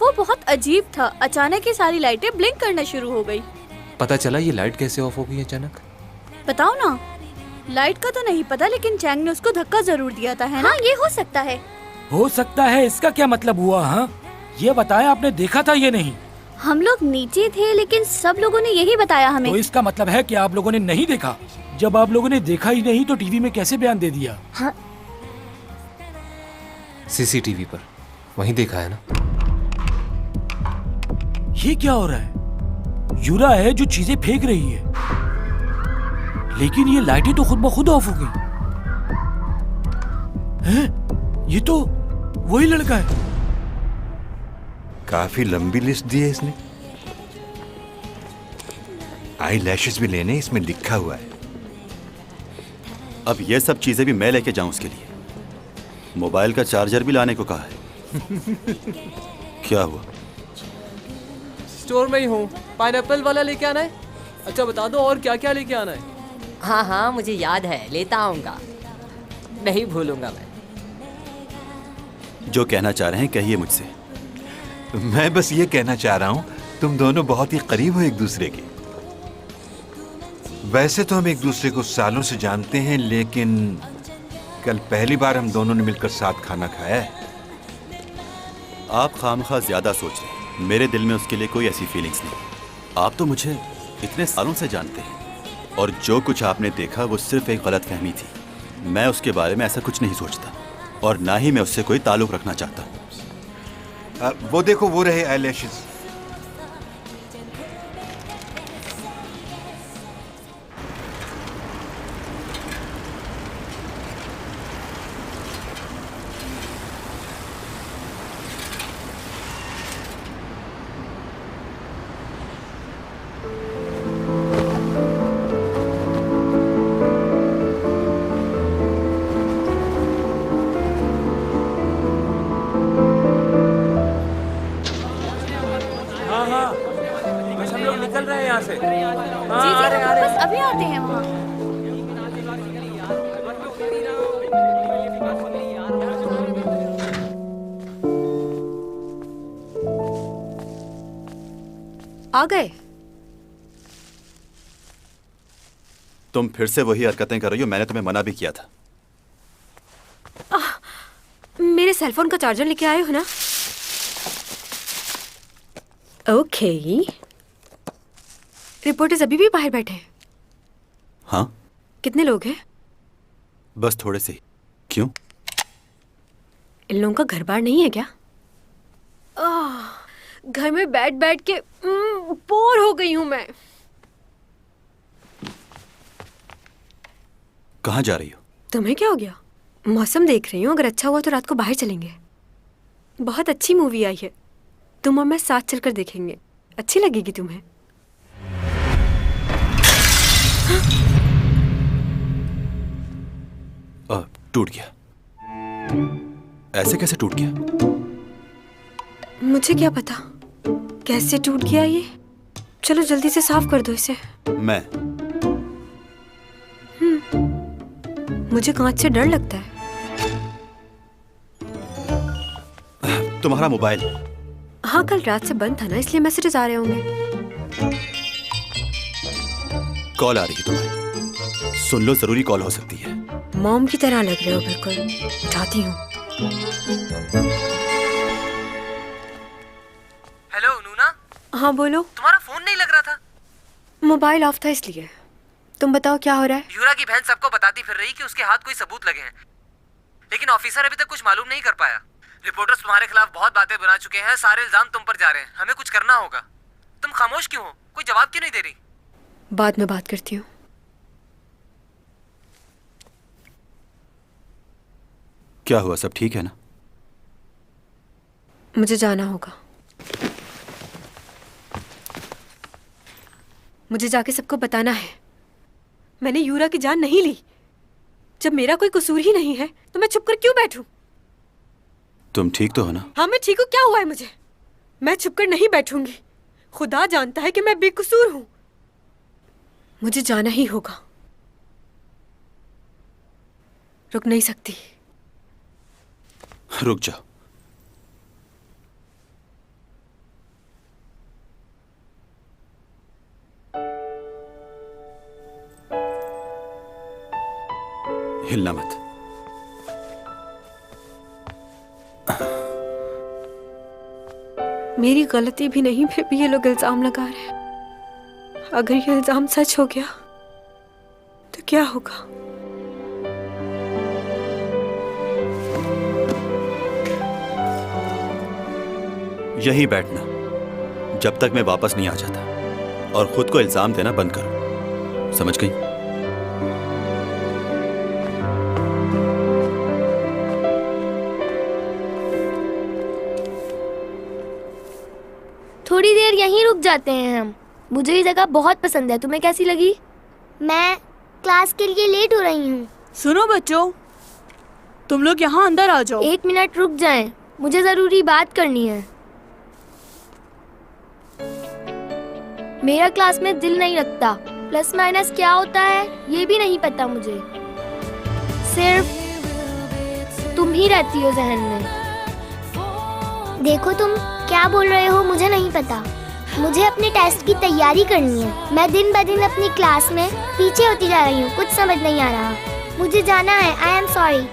M: वो बहुत अजीब था, अचानक ही सारी लाइटें ब्लिंक करना शुरू हो गई।
R: पता चला ये लाइट कैसे ऑफ हो गई अचानक?
M: बताओ ना। लाइट का तो नहीं पता, लेकिन चैंग ने उसको धक्का जरूर दिया था, है ना? हाँ, ये हो सकता है।
P: हो सकता है, इसका क्या मतलब हुआ? हाँ, ये बताया आपने देखा था ये नहीं?
M: हम लोग नीचे थे लेकिन सब लोगों ने यही बताया हमें।
P: तो इसका मतलब है कि आप लोगों ने नहीं देखा। जब आप लोगों ने देखा ही नहीं तो टीवी में कैसे बयान दे दिया?
M: हाँ।
R: सीसीटीवी पर वहीं देखा है ना।
P: ये क्या हो रहा है? यूरा है जो चीजें फेंक रही है, लेकिन ये लाइटें तो खुद ब खुद ऑफ हो गई। ये तो वही लड़का है।
K: काफी लंबी लिस्ट दी है इसने। आई लैशेस भी लेने, इसमें लिखा हुआ है।
C: अब ये सब चीजें भी मैं लेके जाऊं उसके लिए? मोबाइल का चार्जर भी लाने को कहा है। क्या हुआ?
F: स्टोर में ही हूँ। पाइनएप्पल वाला लेके आना है? अच्छा बता दो और क्या क्या लेके आना है?
T: हाँ हाँ मुझे याद है, लेता आऊंगा, नहीं भूलूंगा मैं।
C: जो कहना चाह रहे हैं कहिए मुझसे।
K: मैं बस ये कहना चाह रहा हूँ, तुम दोनों बहुत ही करीब हो एक दूसरे के। वैसे तो हम एक दूसरे को सालों से जानते हैं, लेकिन कल पहली बार हम दोनों ने मिलकर साथ खाना खाया है।
C: आप खामखा ज्यादा सोच रहे हैं। मेरे दिल में उसके लिए कोई ऐसी फीलिंग्स नहीं। आप तो मुझे इतने सालों से जानते हैं और जो कुछ आपने देखा वो सिर्फ एक गलत फहमी थी। मैं उसके बारे में ऐसा कुछ नहीं सोचता और ना ही मैं उससे कोई ताल्लुक रखना चाहता हूँ।
K: वो देखो, वो रहे आईलैशेस।
M: अभी आते हैं वहाँ।
A: आ गए?
C: तुम फिर से वही हरकतें कर रही हो। मैंने तुम्हें मना भी किया था।
A: मेरे सेलफोन का चार्जर लेके आए हो ना? ओके। रिपोर्टर्स अभी भी बाहर बैठे हैं?
C: हाँ।
A: कितने लोग हैं?
C: बस थोड़े से। क्यों?
A: इन लोगों का घर बार नहीं है क्या? घर में बैठ बैठ के बोर हो गई हूं मैं।
C: कहाँ जा रही हो?
A: तुम्हें क्या हो गया? मौसम देख रही हूँ, अगर अच्छा हुआ तो रात को बाहर चलेंगे। बहुत अच्छी मूवी आई है, तुम और मैं साथ चलकर देखेंगे। अच्छी लगेगी तुम्हें।
C: टूट गया। ऐसे कैसे टूट गया?
A: मुझे क्या पता कैसे टूट गया ये। चलो जल्दी से साफ कर दो इसे।
C: मैं
A: मुझे कांच से डर लगता है।
C: तुम्हारा मोबाइल?
A: हाँ, कल रात से बंद था ना, इसलिए मैसेजेस आ रहे होंगे।
C: कॉल आ रही है तुम्हारी, सुन लो, जरूरी कॉल हो सकती है।
A: मॉम की तरह लग रहे हो बिल्कुल। उठाती हूँ।
G: हेलो नूना।
A: हाँ बोलो।
G: तुम्हारा फोन नहीं लग रहा था।
A: मोबाइल ऑफ था इसलिए। तुम बताओ क्या हो रहा है?
G: यूरा की बहन सबको बताती फिर रही कि उसके हाथ कोई सबूत लगे हैं, लेकिन ऑफिसर अभी तक कुछ मालूम नहीं कर पाया। रिपोर्टर्स तुम्हारे खिलाफ बहुत बातें बना चुके हैं, सारे इल्जाम तुम पर जा रहे हैं। हमें कुछ करना होगा। तुम खामोश क्यों हो? कोई जवाब क्यों नहीं दे रही?
A: बाद में बात करती हूँ।
C: क्या हुआ, सब ठीक है ना?
A: मुझे जाना होगा। मुझे जाके सबको बताना है मैंने यूरा की जान नहीं ली। जब मेरा कोई कसूर ही नहीं है तो मैं छुप कर क्यों बैठूं?
C: तुम ठीक तो हो ना?
A: हाँ मैं ठीक हूँ। क्या हुआ है मुझे? मैं छुपकर नहीं बैठूंगी। खुदा जानता है कि मैं बेकसूर हूँ। मुझे जाना ही होगा। रुक नहीं सकती।
C: रुक जाओ। हिलना मत।
A: मेरी गलती भी नहीं, फिर भी ये लोग इल्जाम लगा रहे हैं। अगर ये इल्जाम सच हो गया तो क्या होगा?
C: यहीं बैठना जब तक मैं वापस नहीं आ जाता, और खुद को इल्जाम देना बंद करो, समझ गई?
I: थोड़ी देर यहीं रुक जाते हैं हम। मुझे ये जगह बहुत पसंद है। तुम्हें कैसी लगी? मैं क्लास के लिए लेट हो रही हूँ।
M: सुनो बच्चों, तुम लोग यहाँ अंदर आ जाओ।
I: 1 मिनट रुक जाएं, मुझे जरूरी बात करनी है। मेरा क्लास में दिल नहीं लगता। प्लस माइनस क्या होता है ये भी नहीं पता मुझे। सिर्फ तुम ही रहती हो जहन में।
U: देखो तुम क्या बोल रहे हो मुझे नहीं पता। मुझे अपने टेस्ट की तैयारी करनी है। मैं दिन ब दिन अपनी क्लास में पीछे होती जा रही हूँ। कुछ समझ नहीं आ रहा। मुझे जाना है। I am sorry.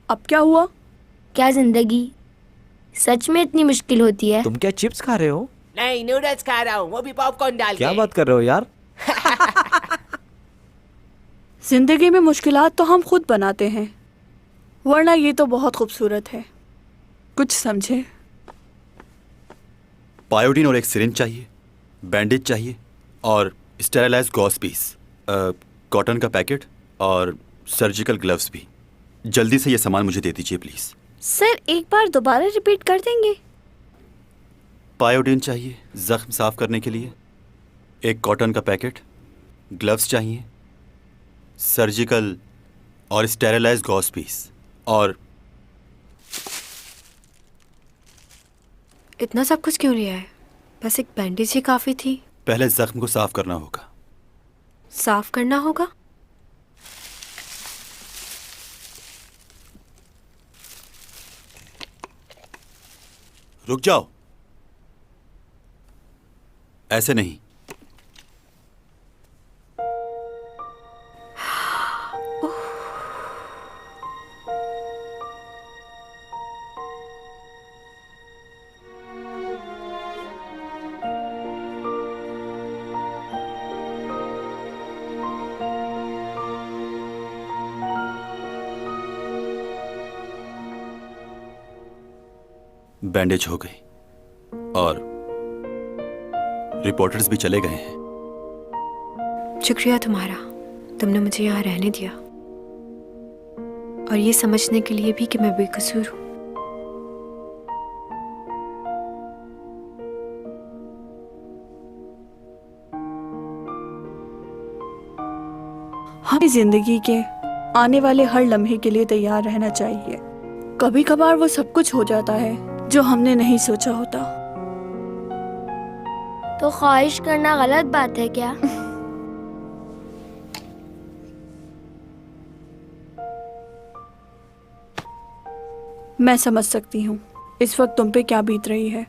M: अब क्या हुआ?
I: क्या जिंदगी सच में इतनी मुश्किल होती है?
E: तुम क्या चिप्स खा रहे हो?
T: नहीं, नूडल्स खा रहा हूँ, वो भी पॉपकॉर्न डाल के।
E: क्या बात कर रहे हो यार?
M: जिंदगी में मुश्किलात तो हम खुद बनाते हैं, वरना ये तो बहुत खूबसूरत है। कुछ समझे?
C: पायोडीन और एक सिरिंज चाहिए, बैंडेज चाहिए और स्टेरिलाइज गॉस पीस, कॉटन का पैकेट और सर्जिकल ग्लव्स भी। जल्दी से ये सामान मुझे दे दीजिए प्लीज।
I: सर एक बार दोबारा रिपीट कर देंगे?
C: पायोडीन चाहिए जख्म साफ करने के लिए, एक कॉटन का पैकेट, ग्लव्स चाहिए, सर्जिकल और स्टेरिलाइज गॉस पीस और
A: इतना सब कुछ क्यों लिया है? बस एक बैंडेज ही काफी थी।
C: पहले जख्म को साफ करना होगा।
A: साफ करना होगा?
C: रुक जाओ, ऐसे नहीं। बैंडेज हो गई और रिपोर्टर्स भी चले गए हैं।
A: शुक्रिया तुम्हारा, तुमने मुझे यहाँ रहने दिया और ये समझने के लिए भी कि मैं बेकसूर हूँ।
M: हमें जिंदगी के आने वाले हर लम्हे के लिए तैयार रहना चाहिए। कभी कभार वो सब कुछ हो जाता है जो हमने नहीं सोचा होता।
U: तो ख्वाहिश करना गलत बात है क्या?
M: मैं समझ सकती हूँ इस वक्त तुम पे क्या बीत रही है।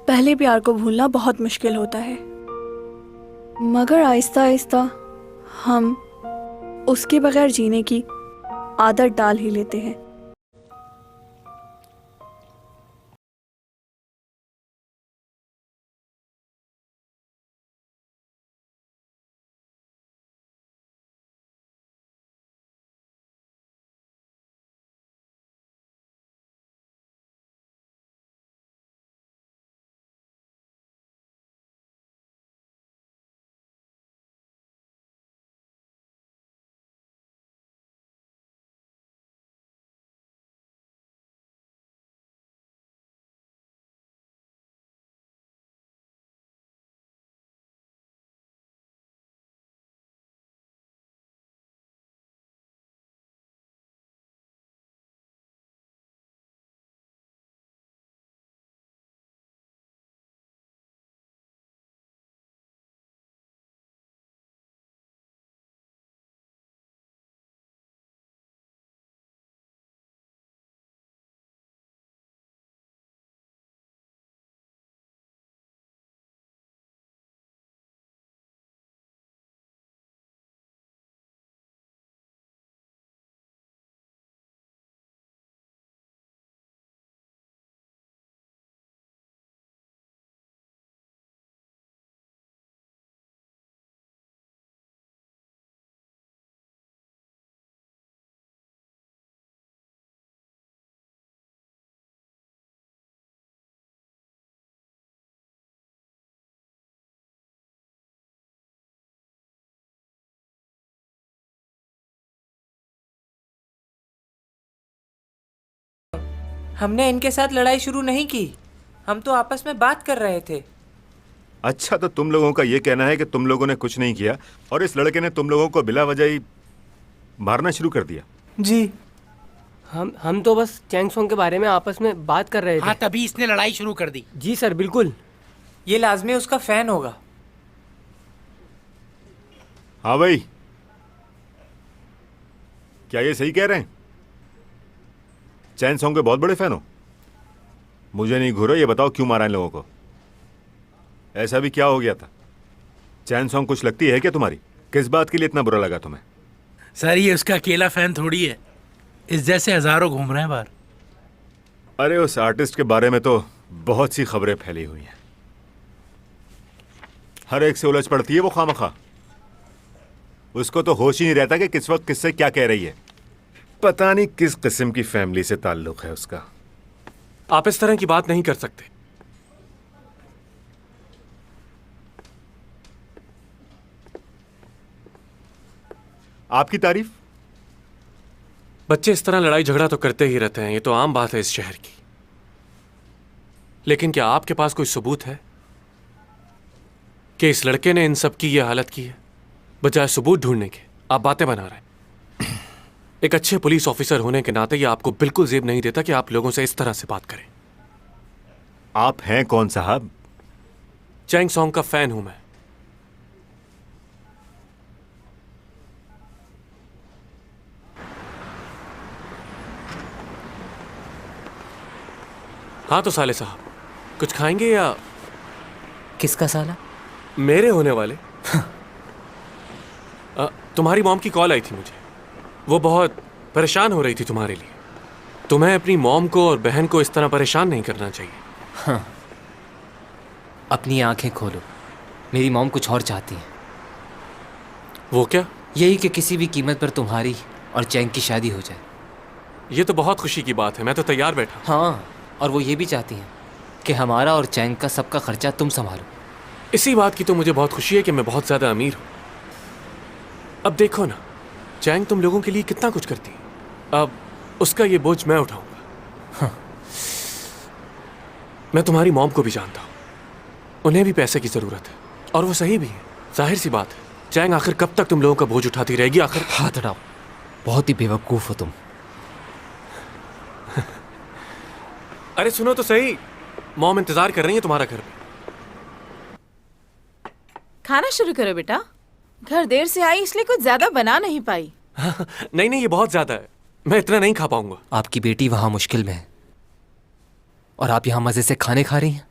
M: पहले प्यार को भूलना बहुत मुश्किल होता है, मगर आहिस्ता आहिस्ता हम उसके बगैर जीने की आदत डाल ही लेते हैं।
F: हमने इनके साथ लड़ाई शुरू नहीं की, हम तो आपस में बात कर रहे थे।
D: अच्छा, तो तुम लोगों का ये कहना है कि तुम लोगों ने कुछ नहीं किया और इस लड़के ने तुम लोगों को बिला वजह ही मारना शुरू कर दिया?
F: जी।
V: हम तो बस चैंग सोंग के बारे में आपस में बात कर रहे थे।
Q: हाँ, तभी इसने लड़ाई शुरू कर दी।
V: जी सर, बिल्कुल।
F: ये लाजमी उसका फैन होगा।
D: हाँ भाई, क्या ये सही कह रहे हैं? चैन सॉन्ग के बहुत बड़े फैन हो? मुझे नहीं घूरो, ये बताओ क्यों मारा इन लोगों को? ऐसा भी क्या हो गया था? चैन सॉन्ग कुछ लगती है क्या तुम्हारी? किस बात के लिए इतना बुरा लगा तुम्हें?
P: सर, ये उसका अकेला फैन थोड़ी है, इस जैसे हजारों घूम रहे हैं बाहर।
D: अरे उस आर्टिस्ट के बारे में तो बहुत सी खबरें फैली हुई हैं, हर एक से उलझ पड़ती है वो खामखा। उसको तो होश ही नहीं रहता कि किस वक्त किससे क्या कह रही है। पता नहीं किस किस्म की फैमिली से ताल्लुक है उसका।
J: आप इस तरह की बात नहीं कर सकते।
D: आपकी तारीफ?
J: बच्चे इस तरह लड़ाई झगड़ा तो करते ही रहते हैं, ये तो आम बात है इस शहर की। लेकिन क्या आपके पास कोई सबूत है कि इस लड़के ने इन सब की ये हालत की है? बजाय सबूत ढूंढने के आप बातें बना रहे हैं। एक अच्छे पुलिस ऑफिसर होने के नाते ये आपको बिल्कुल जेब नहीं देता कि आप लोगों से इस तरह से बात करें।
D: आप हैं कौन साहब?
J: चैंग सॉन्ग का फैन हूं मैं। हाँ तो साले साहब, कुछ खाएंगे या?
T: किसका साला?
J: मेरे होने वाले। तुम्हारी मॉम की कॉल आई थी मुझे, वो बहुत परेशान हो रही थी तुम्हारे लिए। तुम्हें अपनी मॉम को और बहन को इस तरह परेशान नहीं करना चाहिए।
T: हाँ, अपनी आंखें खोलो, मेरी मॉम कुछ और चाहती है।
J: वो क्या?
T: यही कि किसी भी कीमत पर तुम्हारी और चैंग की शादी हो जाए।
J: ये तो बहुत खुशी की बात है, मैं तो तैयार बैठा।
T: हाँ, और वो ये भी चाहती हैं कि हमारा और चैंग का सबका खर्चा तुम संभालो।
J: इसी बात की तो मुझे बहुत खुशी है कि मैं बहुत ज्यादा अमीर हूं। अब देखो ना, चैंग तुम लोगों के लिए कितना कुछ करती है, अब उसका ये बोझ मैं उठाऊंगा। हाँ। मैं तुम्हारी मॉम को भी जानता हूं, उन्हें भी पैसे की जरूरत है, और वो सही भी है। जाहिर सी बात है, चैंग आखिर कब तक तुम लोगों का बोझ उठाती रहेगी? आखिर
T: हाथ हटाओ, बहुत ही बेवकूफ हो तुम।
J: अरे सुनो तो सही, मॉम इंतजार कर रही है तुम्हारा घर पे।
B: खाना शुरू करो बेटा। घर देर से आई इसलिए कुछ ज्यादा बना नहीं पाई।
J: नहीं नहीं, ये बहुत ज्यादा है, मैं इतना नहीं खा पाऊंगा।
T: आपकी बेटी वहां मुश्किल में है और आप यहाँ मजे से खाने खा रही हैं।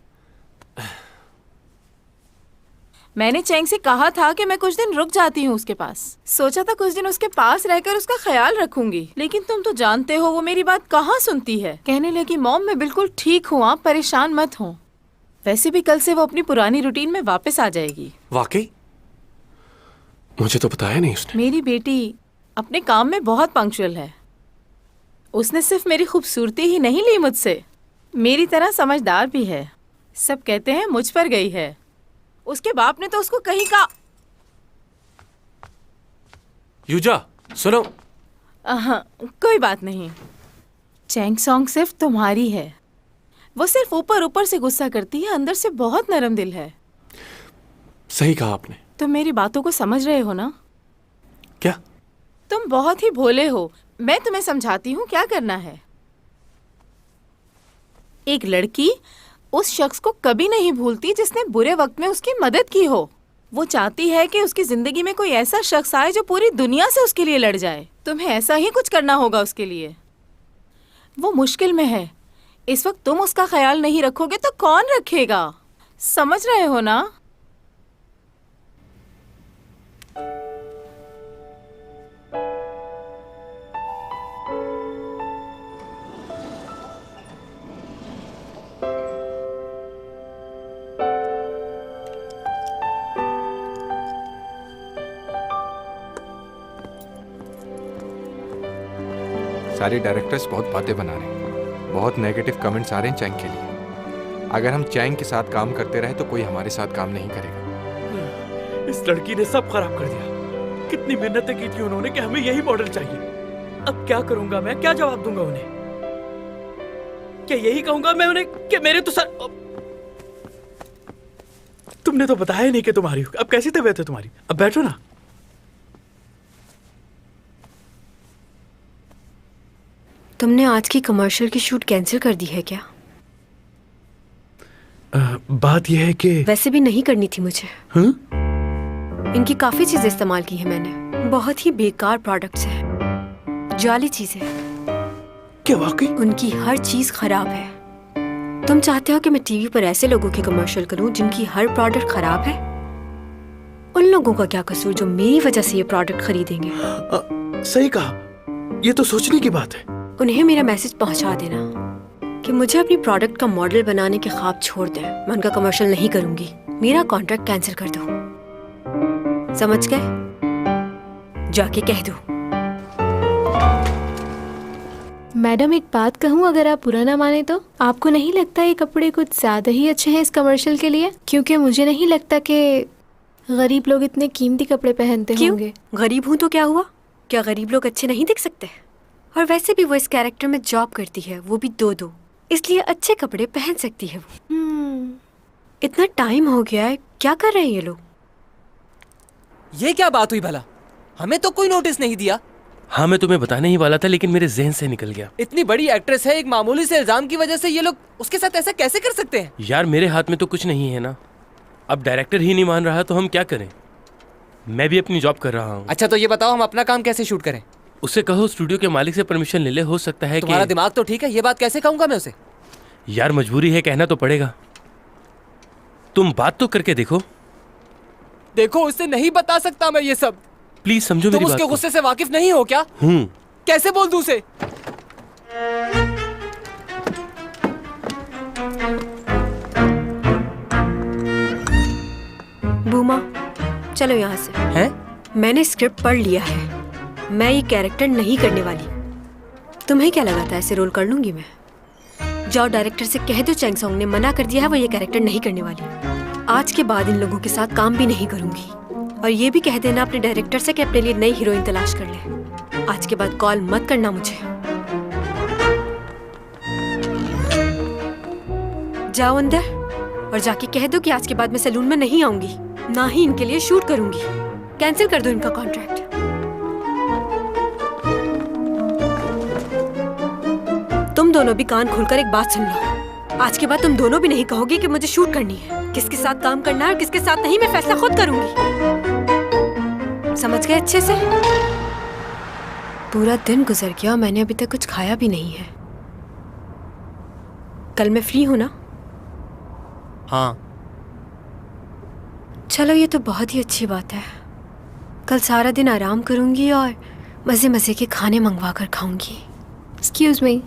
B: मैंने चैंग से कहा था कि मैं कुछ दिन रुक जाती हूँ उसके पास। सोचा था कुछ दिन उसके पास रहकर उसका ख्याल रखूंगी, लेकिन तुम तो जानते हो वो मेरी बात कहाँ सुनती है। कहने लगी मॉम मैं बिल्कुल ठीक हूँ, आप परेशान मत हो। वैसे भी कल से वो अपनी पुरानी रूटीन में वापस आ जाएगी।
J: वाकई? मुझे तो बताया नहीं उसने।
B: मेरी बेटी अपने काम में बहुत पंक्चुअल है। उसने सिर्फ मेरी खूबसूरती ही नहीं ली मुझसे, मेरी तरह समझदार भी है। सब कहते हैं मुझ पर गई है। उसके बाप ने तो उसको कहीं का।
J: यूजा सुनो।
B: कोई बात नहीं। चैंग सॉन्ग सिर्फ तुम्हारी है। वो सिर्फ ऊपर ऊपर से गुस्सा करती है, अंदर से बहुत नरम दिल है।
J: सही कहा आपने।
B: तुम मेरी बातों को समझ रहे हो ना?
J: क्या?
B: तुम बहुत ही भोले हो। मैं तुम्हें समझाती हूँ क्या करना है। एक लड़की उस शख्स को कभी नहीं भूलती जिसने बुरे वक्त में उसकी मदद की हो। वो चाहती है कि उसकी जिंदगी में कोई ऐसा शख्स आए जो पूरी दुनिया से उसके लिए लड़ जाए। तुम्हें ऐसा ही कुछ करना होगा उसके लिए। वो मुश्किल में है, इस वक्त तुम उसका ख्याल नहीं रखोगे तो कौन रखेगा? समझ रहे हो ना?
L: सारे डायरेक्टर्स बहुत बातें बना रहे हैं, बहुत नेगेटिव कमेंट्स आ रहे हैं चैंग के लिए। अगर हम चैंग के साथ काम करते रहे तो कोई हमारे साथ काम नहीं करेगा।
O: इस लड़की ने सब खराब कर दिया। कितनी मेहनतें की थी उन्होंने कि हमें यही मॉडल चाहिए। अब क्या करूंगा मैं? क्या जवाब दूंगा उन्हें? क्या यही कहूंगा मैं उन्हें कि मेरे तो सर। तुमने तो बताया ही नहीं कि तुम्हारी। अब कैसी तबीयत है तुम्हारी? अब बैठो ना।
A: तुमने आज की कमर्शियल की शूट कैंसिल कर दी है क्या?
O: बात यह है कि
A: वैसे भी नहीं करनी थी मुझे। इनकी काफी चीजें इस्तेमाल की है मैंने, बहुत ही बेकार प्रोडक्ट्स हैं, जाली चीजें।
O: क्या वाकई?
A: उनकी हर चीज खराब है। तुम चाहते हो कि मैं टीवी पर ऐसे लोगों की कमर्शियल करूं जिनकी हर प्रोडक्ट खराब है? उन लोगों का क्या कसूर जो मेरी वजह से ये प्रोडक्ट खरीदेंगे?
O: सही कहा, ये तो सोचने की बात है।
A: उन्हें मेरा मैसेज पहुंचा देना कि मुझे अपनी प्रोडक्ट का मॉडल बनाने के ख्वाब छोड़ दें। मैं उनका कमर्शियल नहीं करूंगी, मेरा कॉन्ट्रैक्ट कैंसिल कर दो। समझ गए? जाके कह दो।
I: मैडम एक बात कहूँ, अगर आप बुरा ना माने तो? आपको नहीं लगता ये कपड़े कुछ ज्यादा ही अच्छे हैं इस कमर्शियल के लिए? क्योंकि मुझे नहीं लगता कि गरीब लोग इतने कीमती कपड़े पहनते होंगे।
A: गरीब हूँ तो क्या हुआ? क्या गरीब लोग अच्छे नहीं दिख सकते? और वैसे भी वो इस कैरेक्टर में जॉब करती है, वो भी 2-2, इसलिए अच्छे कपड़े पहन सकती है वो। इतना टाइम हो गया है, क्या कर रहे हैं ये लोग?
T: ये क्या बात हुई भला? हमें तो कोई नोटिस नहीं दिया।
R: हाँ, मैं तुम्हें बताने ही वाला था लेकिन मेरे जहन से निकल गया।
T: इतनी बड़ी एक्ट्रेस है, एक मामूली से इल्जाम की वजह से ये लोग उसके साथ ऐसा कैसे कर सकते हैं?
R: यार मेरे हाथ में तो कुछ नहीं है ना। अब डायरेक्टर ही नहीं मान रहा तो हम क्या करें? मैं भी अपनी जॉब कर रहा हूँ।
T: अच्छा तो ये बताओ हम अपना काम कैसे शूट करें?
R: उससे कहो स्टूडियो के मालिक से परमिशन ले ले, हो सकता है
T: तुम्हारा
R: कि...
T: दिमाग तो ठीक है, ये बात कैसे कहूंगा मैं उसे?
R: यार मजबूरी है, कहना तो पड़ेगा। तुम बात तो करके देखो।
T: देखो उससे नहीं बता सकता मैं ये सब।
R: प्लीज समझो मेरी बात।
T: तुम उसके गुस्से से वाकिफ नहीं हो क्या? कैसे बोल दूं उसे?
A: बूमा चलो यहाँ से।
T: हैं?
A: मैंने स्क्रिप्ट पढ़ लिया है, मैं ये कैरेक्टर नहीं करने वाली। तुम्हें क्या लगा था ऐसे रोल कर लूंगी मैं? जाओ डायरेक्टर से कह दो चैंग सॉन्ग ने मना कर दिया है, वो ये कैरेक्टर नहीं करने वाली। आज के बाद इन लोगों के साथ काम भी नहीं करूंगी। और ये भी कह देना अपने डायरेक्टर से कि अपने लिए नई हीरोइन तलाश कर ले। आज के बाद कॉल मत करना मुझे। जाओ अंदर और जाके कह दो कि आज के बाद मैं सैलून में नहीं आऊंगी, ना ही इनके लिए शूट करूंगी। कैंसिल कर दो इनका कॉन्ट्रैक्ट। तुम दोनों भी कान खोलकर एक बात सुन लो। आज के बाद तुम दोनों भी नहीं कहोगे कि मुझे शूट करनी है। किसके साथ काम करना है और किसके साथ नहीं, मैं फैसला खुद करूंगी। समझ गए अच्छे से? पूरा दिन गुजर गया और मैंने अभी तक कुछ खाया भी नहीं है। कल मैं फ्री हूं ना?
R: हाँ।
A: चलो ये तो बहुत ही अच्छी बात है। कल सारा दिन आराम करूंगी और मजे मजे के खाने मंगवा कर खाऊंगी। Excuse me.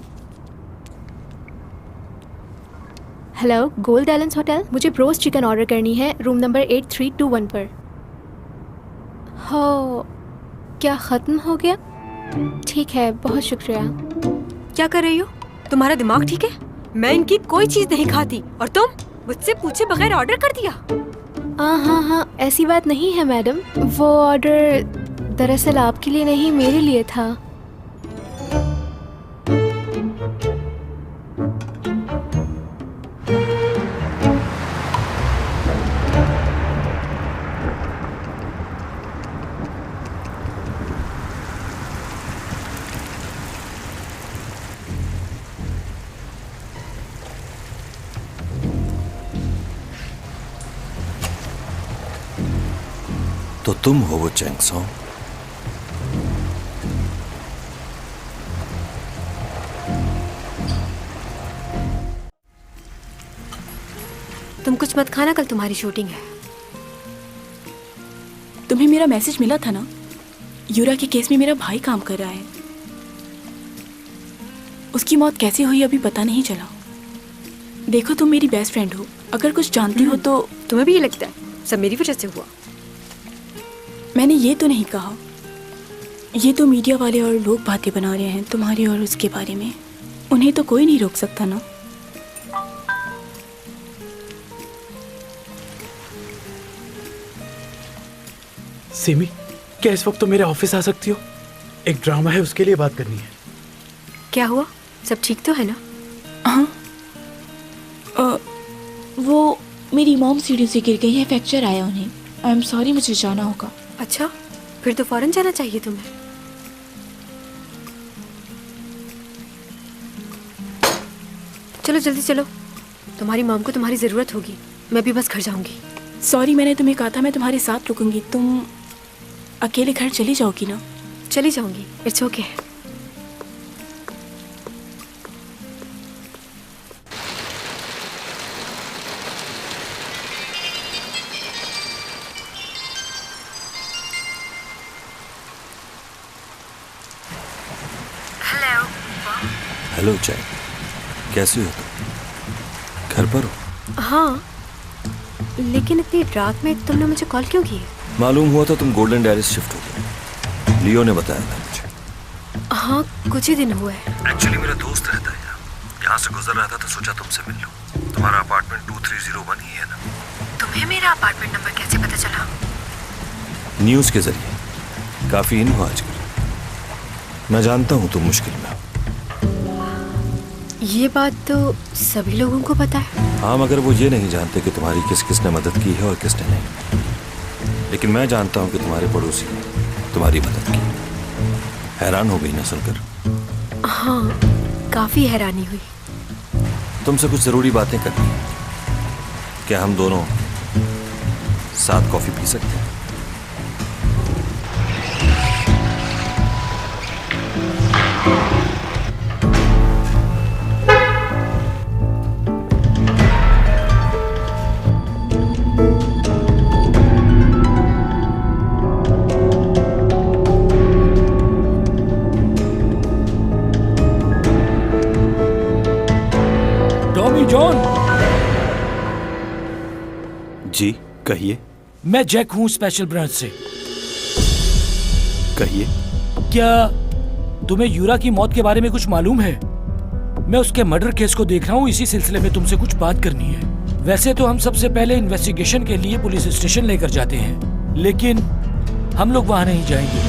N: Hello, gold islands hotel. मुझे ब्रोस्ट चिकन ऑर्डर करनी है रूम नंबर 8321 पर। हो, क्या ख़त्म हो गया? ठीक है, बहुत शुक्रिया।
A: क्या कर रही हो? तुम्हारा दिमाग ठीक है? मैं इनकी कोई चीज नहीं खाती और तुम मुझसे पूछे बगैर ऑर्डर कर दिया।
N: हाँ, ऐसी बात नहीं है मैडम। वो ऑर्डर दरअसल आपके लिए नहीं, मेरे लिए था।
S: तो तुम हो वो चैंग सॉन्ग?
A: तुम कुछ मत खाना, कल तुम्हारी शूटिंग है।
B: तुम्हें मेरा मैसेज मिला था ना? यूरा के केस में मेरा भाई काम कर रहा है। उसकी मौत कैसे हुई अभी पता नहीं चला। देखो, तुम मेरी बेस्ट फ्रेंड हो, अगर कुछ जानती हो तो।
A: तुम्हें भी ये लगता है सब मेरी वजह से हुआ?
B: मैंने ये तो नहीं कहा। ये तो मीडिया वाले और लोग बातें बना रहे हैं तुम्हारे और उसके बारे में। उन्हें तो कोई नहीं रोक सकता ना।
W: सिमी, क्या इस वक्त तो मेरे ऑफिस आ सकती हो? एक ड्रामा है, उसके लिए बात करनी है।
A: क्या हुआ? सब ठीक तो है ना?
B: हाँ, वो मेरी मॉम सीढ़ी से गिर गई है, फ्रैक्चर आया उन्हें। आई एम सॉरी, मुझे जाना होगा।
A: अच्छा, फिर तो फौरन जाना चाहिए तुम्हें। चलो जल्दी चलो, तुम्हारी मॉम को तुम्हारी जरूरत होगी। मैं भी बस घर जाऊंगी।
B: सॉरी, मैंने तुम्हें कहा था मैं तुम्हारे साथ रुकूंगी। तुम अकेले घर चली जाओगी ना?
A: चली जाऊंगी, इट्स ओके।
S: हेलो चैंग, कैसे हो तुम? घर पर हो?
A: हाँ, लेकिन इतनी रात में तुमने मुझे कॉल क्यों की?
S: मालूम हुआ था तुम गोल्डन डायरीज शिफ्ट हो गए। लियो ने बताया था मुझे।
A: हाँ, कुछ ही दिन हुए।
S: एक्चुअली मेरा दोस्त रहता है यहाँ से गुजर रहा था तो सोचा तुमसे मिल लूं। तुम्हारा अपार्टमेंट 2301 ही है ना?
A: तुम्हें मेरा अपार्टमेंट नंबर कैसे पता चला?
S: न्यूज़ के जरिए। काफी इन हो आजकल। मैं जानता हूँ तुम मुश्किल में हो।
A: ये बात तो सभी लोगों को पता है।
S: हाँ, मगर वो ये नहीं जानते कि तुम्हारी किसने मदद की है और किसने नहीं। लेकिन मैं जानता हूँ कि तुम्हारे पड़ोसी ने तुम्हारी मदद की। हैरान हो गई ना सुनकर?
A: हाँ, काफी हैरानी हुई।
S: तुमसे कुछ जरूरी बातें करनी है। क्या हम दोनों साथ कॉफी पी सकते हैं?
P: जॉन।
C: जी कहिए।
P: मैं जैक हूँ स्पेशल ब्रांच से।
C: कहिए।
P: क्या तुम्हें यूरा की मौत के बारे में कुछ मालूम है? मैं उसके मर्डर केस को देख रहा हूँ, इसी सिलसिले में तुमसे कुछ बात करनी है। वैसे तो हम सबसे पहले इन्वेस्टिगेशन के लिए पुलिस स्टेशन लेकर जाते हैं, लेकिन हम लोग वहां नहीं जाएंगे।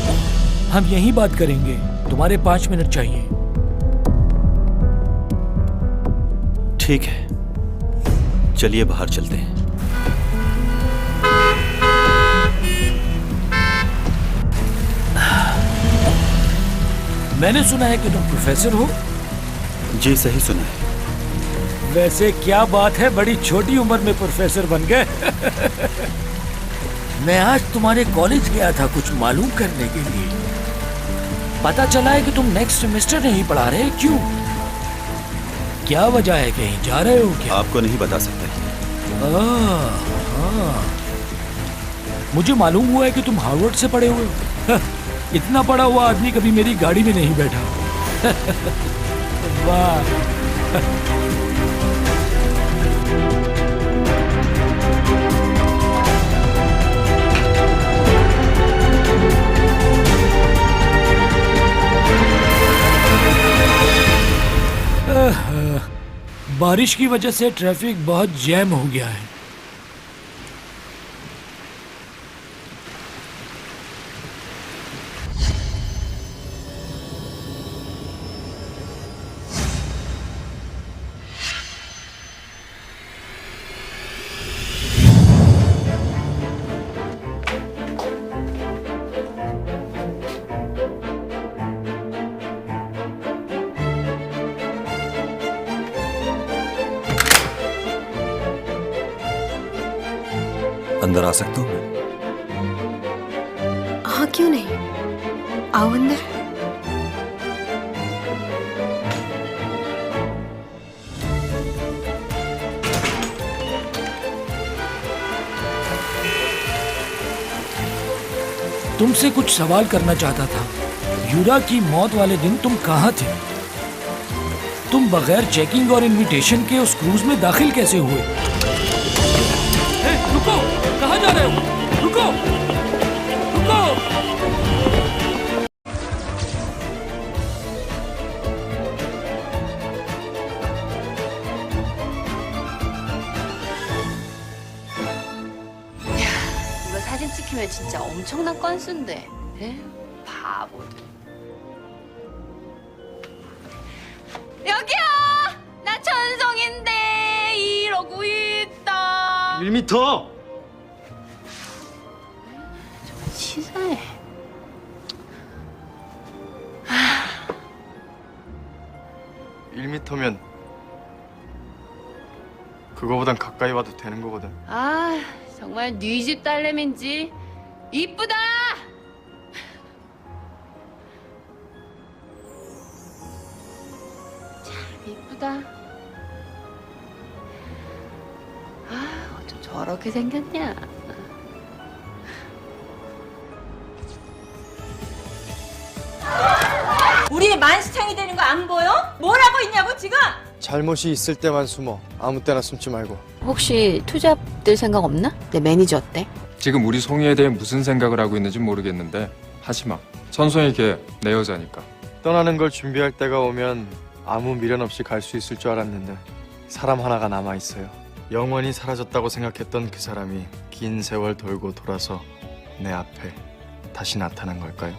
P: हम यहीं बात करेंगे। तुम्हारे 5 मिनट चाहिए।
C: ठीक है, चलिए बाहर चलते हैं।
P: मैंने सुना है कि तुम प्रोफेसर हो।
C: जी सही सुना है।
P: वैसे क्या बात है, बड़ी छोटी उम्र में प्रोफेसर बन गए। मैं आज तुम्हारे कॉलेज गया था कुछ मालूम करने के लिए। पता चला है कि तुम नेक्स्ट सेमेस्टर नहीं पढ़ा रहे। क्यों? क्या वजह है? कहीं जा रहे हो क्या?
C: आपको नहीं बता सकते।
P: हाँ। मुझे मालूम हुआ है कि तुम हार्वर्ड से पढ़े हुए हो। इतना पढ़ा हुआ आदमी कभी मेरी गाड़ी में नहीं बैठा। वाह। बारिश की वजह से ट्रैफिक बहुत जैम हो गया है।
S: अंदर आ सकता हूँ मैं?
A: हाँ, क्यों नहीं, आओ अंदर।
P: तुमसे कुछ सवाल करना चाहता था। यूरा की मौत वाले दिन तुम कहाँ थे? तुम बगैर चेकिंग और इनविटेशन के उस क्रूज में दाखिल कैसे हुए? रुको, कहाँ जा रहे हो? रुको, रुको।
G: 이거 사진 찍히면 진짜 엄청난 건수인데. 에휴, 바보들. 여기요! 나 천성인데 이러고 있다.
H: 1m!
G: 치사해.
H: 1m면 그거보단 가까이 와도 되는 거거든.
G: 아, 정말 네 집 딸내미인지 이쁘다. 참 이쁘다. 아, 어쩜 저렇게 생겼냐.
K: 우리 만시창이 되는 거 안 보여? 뭘 하고 있냐고 지금?
H: 잘못이 있을 때만 숨어. 아무 때나 숨지 말고.
G: 혹시 투잡 들 생각 없나? 내 매니저 어때?
L: 지금 우리 송이에 대해 무슨 생각을 하고 있는지 모르겠는데 하지 마. 천송이 걔 내 여자니까.
H: 떠나는 걸 준비할 때가 오면 아무 미련 없이 갈 수 있을 줄 알았는데 사람 하나가 남아 있어요. 영원히 사라졌다고 생각했던 그 사람이 긴 세월 돌고 돌아서 내 앞에 다시 나타난 걸까요?